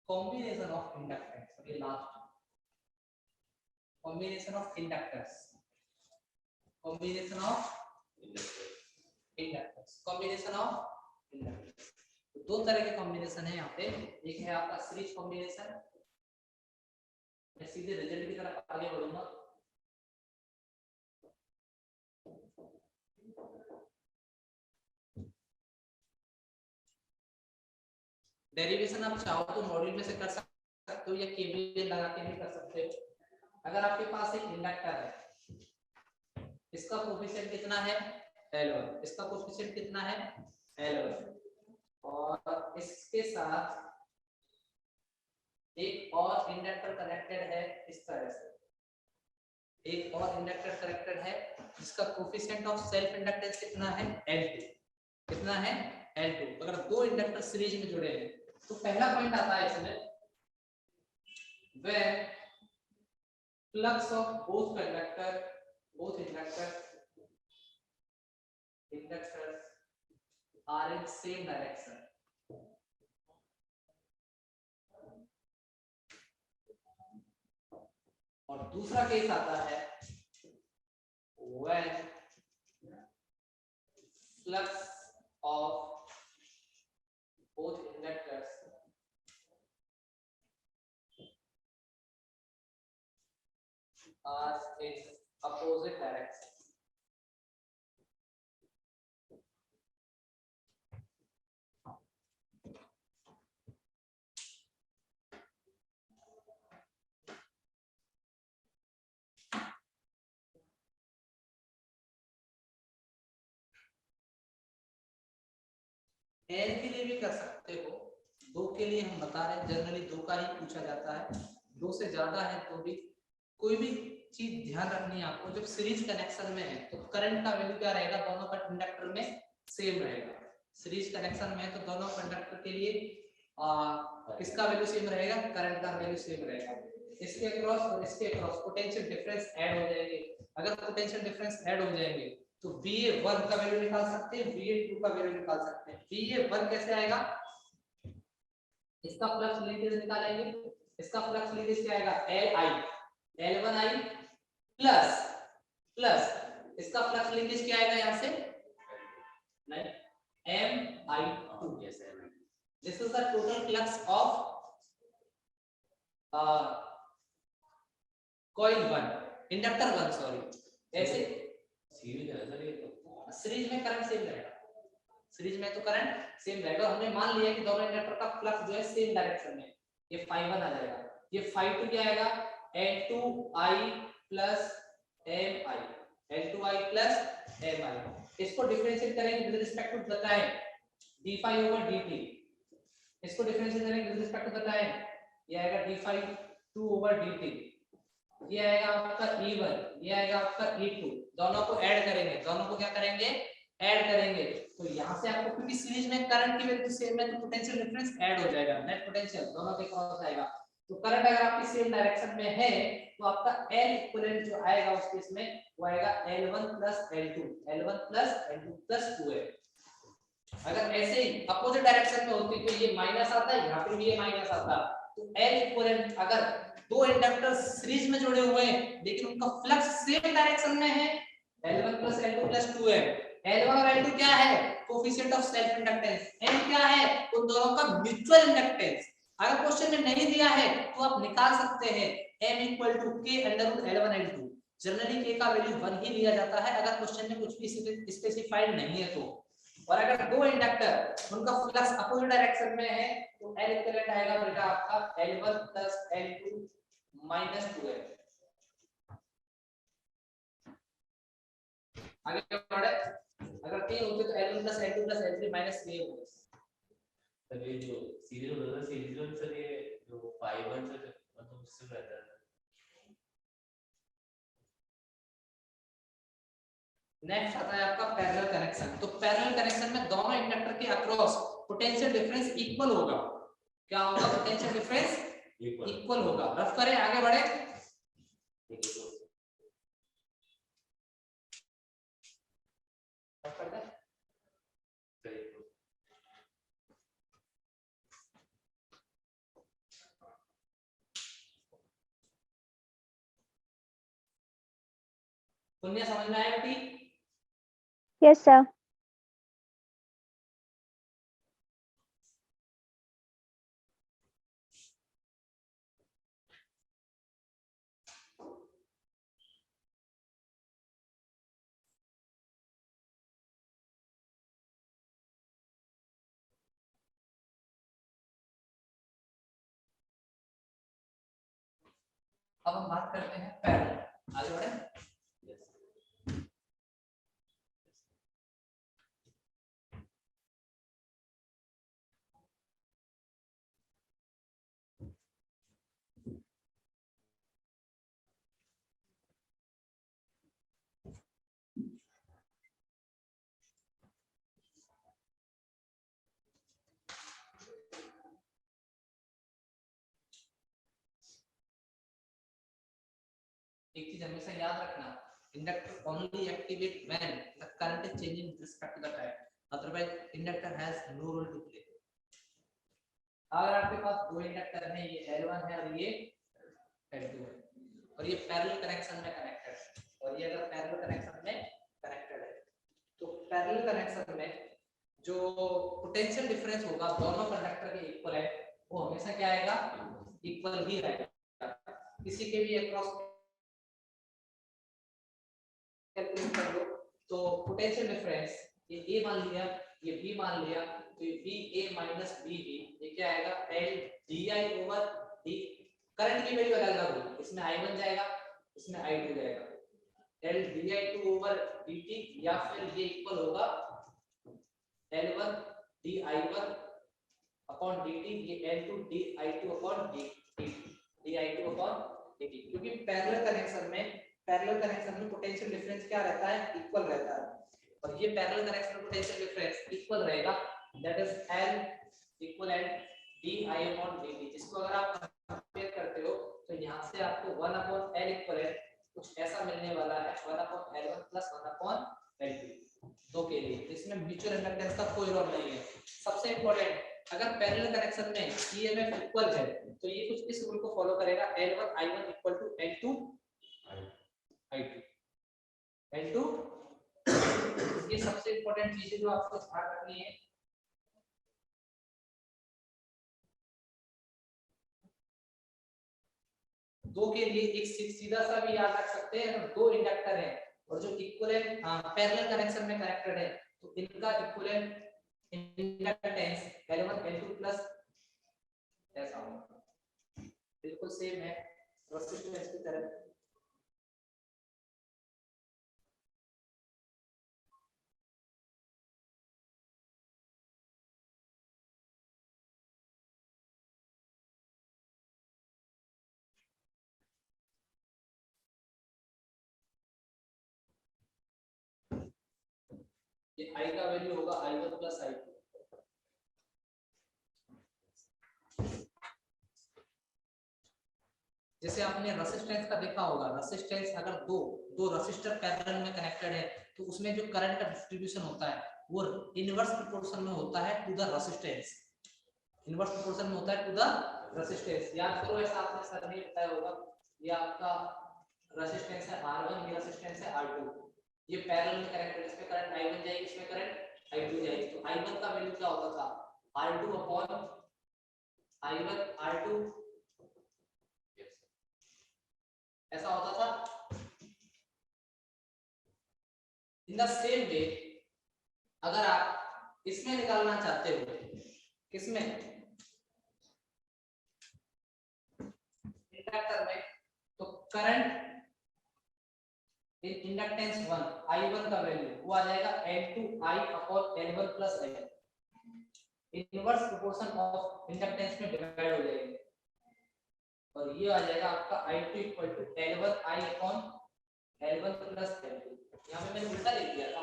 combination of inductance। ये last combination of inductors, combination of inductors, combination of inductors। तो दो तरह के कॉम्बिनेशन है यहाँ पे, एक है आपका सीरीज कॉम्बिनेशन। मैं सीधे रिजल्ट की तरफ आगे बढ़ूंगा। डेरिवेशन आप चाहो तो मॉड्यूल में से कर सकते हो या केवीएल लगा के भी कर सकते हो। अगर आपके पास एक इंडक्टर है, इसका कोएफिशिएंट कितना है L1, इसका कोएफिशिएंट कितना है L1 और इसके साथ एक और इंडक्टर कनेक्टेड है इस तरह से, एक और इंडक्टर कनेक्टेड है जिसका कोएफिशिएंट ऑफ सेल्फ इंडक्टेंस कितना है L2, कितना है L2। अगर दो इंडक्टर सीरीज में जुड़े हैं तो पहला पॉइंट आता है इसमें where flux of both inductors are in same direction। और दूसरा केस आता है when flux of both inductors are in opposite direction। L के लिए भी कर सकते हो, दो के लिए हम बता रहे हैं, जनरली दो का ही पूछा जाता है, दो से ज्यादा है तो भी कोई भी चीज ध्यान रखनी है आपको। जब सीरीज कनेक्शन में है तो करंट का वैल्यू क्या रहेगा, दोनों कंडक्टर में सेम रहेगा। सीरीज कनेक्शन में है तो दोनों कंडक्टर के लिए किसका वैल्यू सेम रहेगा, करंट का वैल्यू सेम रहेगा। इसके अक्रॉस और इसके अक्रॉस पोटेंशियल डिफरेंस ऐड हो जाएंगे। अगर पोटेंशियल डिफरेंस ऐड हो जाएंगे तो VA1 का वैल्यू निकाल सकते हैं, VA2 का वैल्यू निकाल सकते हैं। VA1 कैसे आएगा, इसका फ्लक्स लिंकेज निकालेंगे, इसका फ्लक्स लिंकेज क्या आएगा Li प्लस इसका फ्लक्स लिंकेज क्या आएगा यहाँ से Mi2। This is the total flux of coil 1 inductor 1 sorry. ऐसे सीरीज है सर ये तो। सीरीज में करंट सेम रहेगा, सीरीज में तो करंट सेम रहेगा। हमने मान लिया कि दोनों इंडक्टर का फ्लक्स जो है सेम डायरेक्शन में, ये phi1 आ जाएगा, ये phi2 क्या आएगा L2I plus Mi, L2I plus Mi। इसको डिफरेंशिएट करेंगे with respect to the time d5 over dt, इसको डिफरेंशिएट करेंगे with respect to the time, ये आएगा d5 ओवर dt, ये आएगा आपका E1, ये आएगा आपका E2, दोनों को ऐड करेंगे, दोनों को क्या करेंगे ऐड करेंगे। तो यहाँ से आपको क्योंकि सीरीज में करंट की वैल्यू सेम है तो पोटेंशियल डिफरेंस ऐड हो जाएगा, नेट पोटेंशियल दोनों के क्रॉस आएगा। तो करंट अगर आपकी सेम डायरेक्शन में है तो आपका L इक्विवेलेंट जो आएगा उस केस में वो आएगा L1 प्लस L2 प्लस 2है। अगर ऐसे ही अपोजिट डायरेक्शन में होती तो ये माइनस आता है, यहाँ पे भी ये माइनस आता। तो L इक्विवेलेंट अगर दो इंडक्टर सीरीज में जुड़े हुए हैं लेकिन उनका फ्लक्स सेम डायरेक्शन में है L1 प्लस L2 प्लस 2 है। L1 और L2 क्या है coefficient of self inductance, N क्या है उन दोनों का म्यूचुअल इंडक्टेंस। अगर क्वेश्चन में नहीं दिया है तो आप निकाल सकते हैं M equal to K under root L1 L2। Generally K का वैल्यू 1 ही लिया जाता है अगर क्वेश्चन में कुछ भी स्पेसिफाइड नहीं है तो। और अगर दो इंडक्टर उनका फ्लक्स अपोजिट डायरेक्शन में है तो L इक्विवेलेंट आएगा बेटा आपका L1 प्लस L2 माइनस 2 है। आगे बढ़े, अगर 3 होते तो L1 plus L2 plus L3 minus 3 होगा। सर ये जो सीरीज होता है सीरीज में सर ये जो 5-1 से मतलब उससे रहता है। नेक्स्ट आता है आपका पैरेलल कनेक्शन। तो पैरेलल कनेक्शन में दोनों इंडक्टर के अक्रॉस पोटेंशियल डिफरेंस इक्वल होगा। क्या होगा पोटेंशियल डिफरेंस इक्वल होगा। रफ करें आगे बढ़े। रफ कर दे। पुण्य समझ में आया बेटी? Yes, sir. अब हम बात करते हैं पैरेलल। आगे बढ़े। एक चीज हमेशा याद रखना, inductor only activate when the current is changing with respect to the time, otherwise inductor has no role to play. अगर आपके पास दो इंडक्टर है, ये L1 है और ये L2 है और ये पैरेलल कनेक्शन में कनेक्टेड है और ये अगर पैरेलल कनेक्शन में कनेक्टेड है तो पैरेलल कनेक्शन में जो पोटेंशियल डिफरेंस होगा दोनों कंडक्टर के इक्वल है वो हमेशा क्या आएगा इक्वल ही रहेगा। किसी के भी अक्रॉस कैलकुलेट कर लो तो पोटेंशियल डिफरेंस ये A मान लिया, ये B मान लिया तो ये BA माइनस BB ये क्या आएगा L DI over D। Current की वैल्यू अलग अलग होगी, इसमें I1 जाएगा इसमें I2 जाएगा। L DI2 ओवर DT या फिर ये इक्वल होगा L1 DI1 अपॉन DT, ये L2 DI2 upon DI2 upon DT। क्योंकि पैरेलल कनेक्शन में पोटेंशियल डिफरेंस क्या रहता है इक्वल रहता है और ये पैरेलल कनेक्शन में पोटेंशियल डिफरेंस इक्वल रहेगा, that is L equivalent DI upon DT। जिसको अगर आप कंपेयर करते हो तो यहाँ से आपको 1 अपॉन L इक्विवेलेंट कुछ ऐसा मिलने वाला है 1 upon L1 plus 1 upon L2 दो के लिए। इसमें म्यूचुअल इंडक्टेंस का कोई रोल नहीं है। सबसे इंपॉर्टेंट अगर पैरेलल कनेक्शन में ईएमएफ इक्वल है तो ये कुछ इस रूल को फॉलो करेगा, L1 I1 equal to L2 I2 L2। ये सबसे इंपॉर्टेंट चीज है जो आपको ध्यान रखनी है। दो के लिए एक सीधा सा भी याद रख सकते हैं, अगर दो इंडक्टर है और जो इक्विवेलेंट पैरेलल कनेक्शन में कनेक्टेड है तो इनका equivalent inductance L1 L2 plus ऐसा होगा, बिल्कुल सेम है रेजिस्टेंस की तरह। ये I का वैल्यू होगा I1 प्लस I2। जैसे आपने रेजिस्टेंस का देखा होगा, रेजिस्टेंस अगर दो रेजिस्टर पैरेलल में कनेक्टेड है तो उसमें जो करंट का डिस्ट्रीब्यूशन होता है वो इनवर्स प्रोपोर्शन में होता है to the resistance, inverse proportion में होता है टू द रेजिस्टेंस। याद करो, ऐसा आपने सर ने बताया होगा, ये आपका रेजिस्टेंस है R1, ये रेजिस्टेंस है R2, ये पैरेलल में कनेक्टेड, इसमें करंट I1 जाएगी, इसमें करंट I2 जाएगी। तो I1 का वैल्यू क्या होता था, R2 अपॉन I1 R2 ऐसा होता था। इन द सेम वे अगर आप इसमें निकालना चाहते हो, किसमें, इंडक्टर में, तो करंट इंडक्टेंस 1 I1 का वैल्यू वो आ जाएगा L2I upon L1 plus L, inverse proportion of inductance में डिवाइड हो जाएगी, और ये आ जाएगा आपका I2 equal to L1I upon L1 plus L2। यहाँ पे मैंने उल्टा लिख दिया था,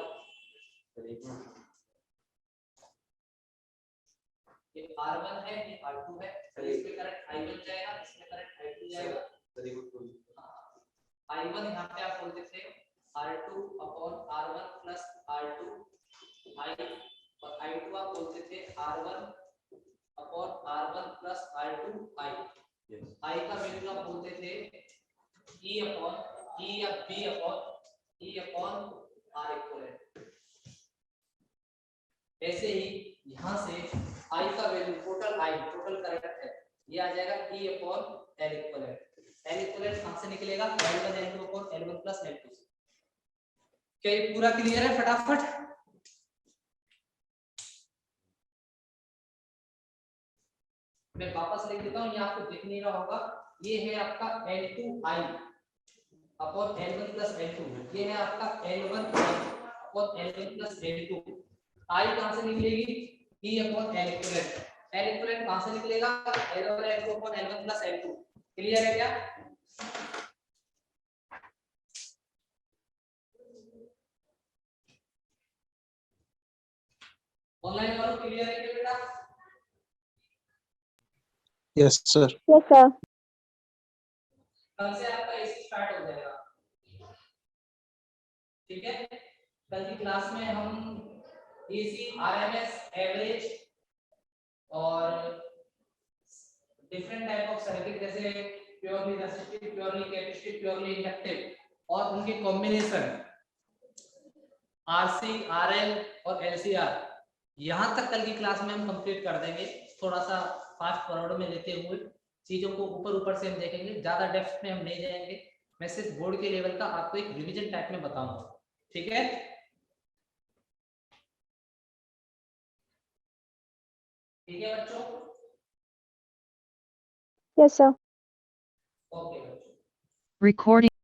ये R1 है, ये R2 है, इसमें करंट I1 जाएगा, इसमें करंट I2 जाएगा। I1 यहाँ पे आप बोलते थे R2 upon R1 plus R2 I, और I2 आप बोलते थे R1 upon R1 plus R2 I। I का वैल्यू आप बोलते थे E अपॉन E या B upon E upon R equivalent. ऐसे ही यहाँ से I का वैल्यू टोटल करंट है, ये आ जाएगा E upon L equivalent. L equivalent कहां से निकलेगा, L1 L2 upon L1 plus L2। क्या ये पूरा क्लियर है? फटाफट मैं वापस लिख देता हूं, ये आपको दिख नहीं रहा होगा। ये है आपका L2I upon L1 plus L2, ये है आपका L1 upon L1 plus L2। I कहां से निकलेगी, E upon L equivalent. L equivalent कहां से निकलेगा, L1 L2 upon L1 plus L2। Clear है क्या? ऑनलाइन वालों क्लियर है क्या बेटा? Yes sir. Yes, sir. कल से आपका एसी स्टार्ट हो जाएगा, ठीक है? कल की क्लास में हम एसी, आरएमएस, एवरेज और डिफरेंट टाइप ऑफ सर्किट जैसे purely resistive, purely capacitive, purely inductive और उनके कॉम्बिनेशन आरसी, आरएल और एलसीआर, यहां तक कल की क्लास में हम कंप्लीट कर देंगे। थोड़ा सा फास्ट फॉरवर्ड में लेते हुए चीजों को ऊपर से हम देखेंगे, ज्यादा डेप्थ में हम नहीं जाएंगे। मैं सिर्फ बोर्ड के लेवल का आपको एक रिवीजन टाइप में बताऊंगा, ठीक है? ठीक है बच्चों? Yes, sir. ओके बच्चों। Recording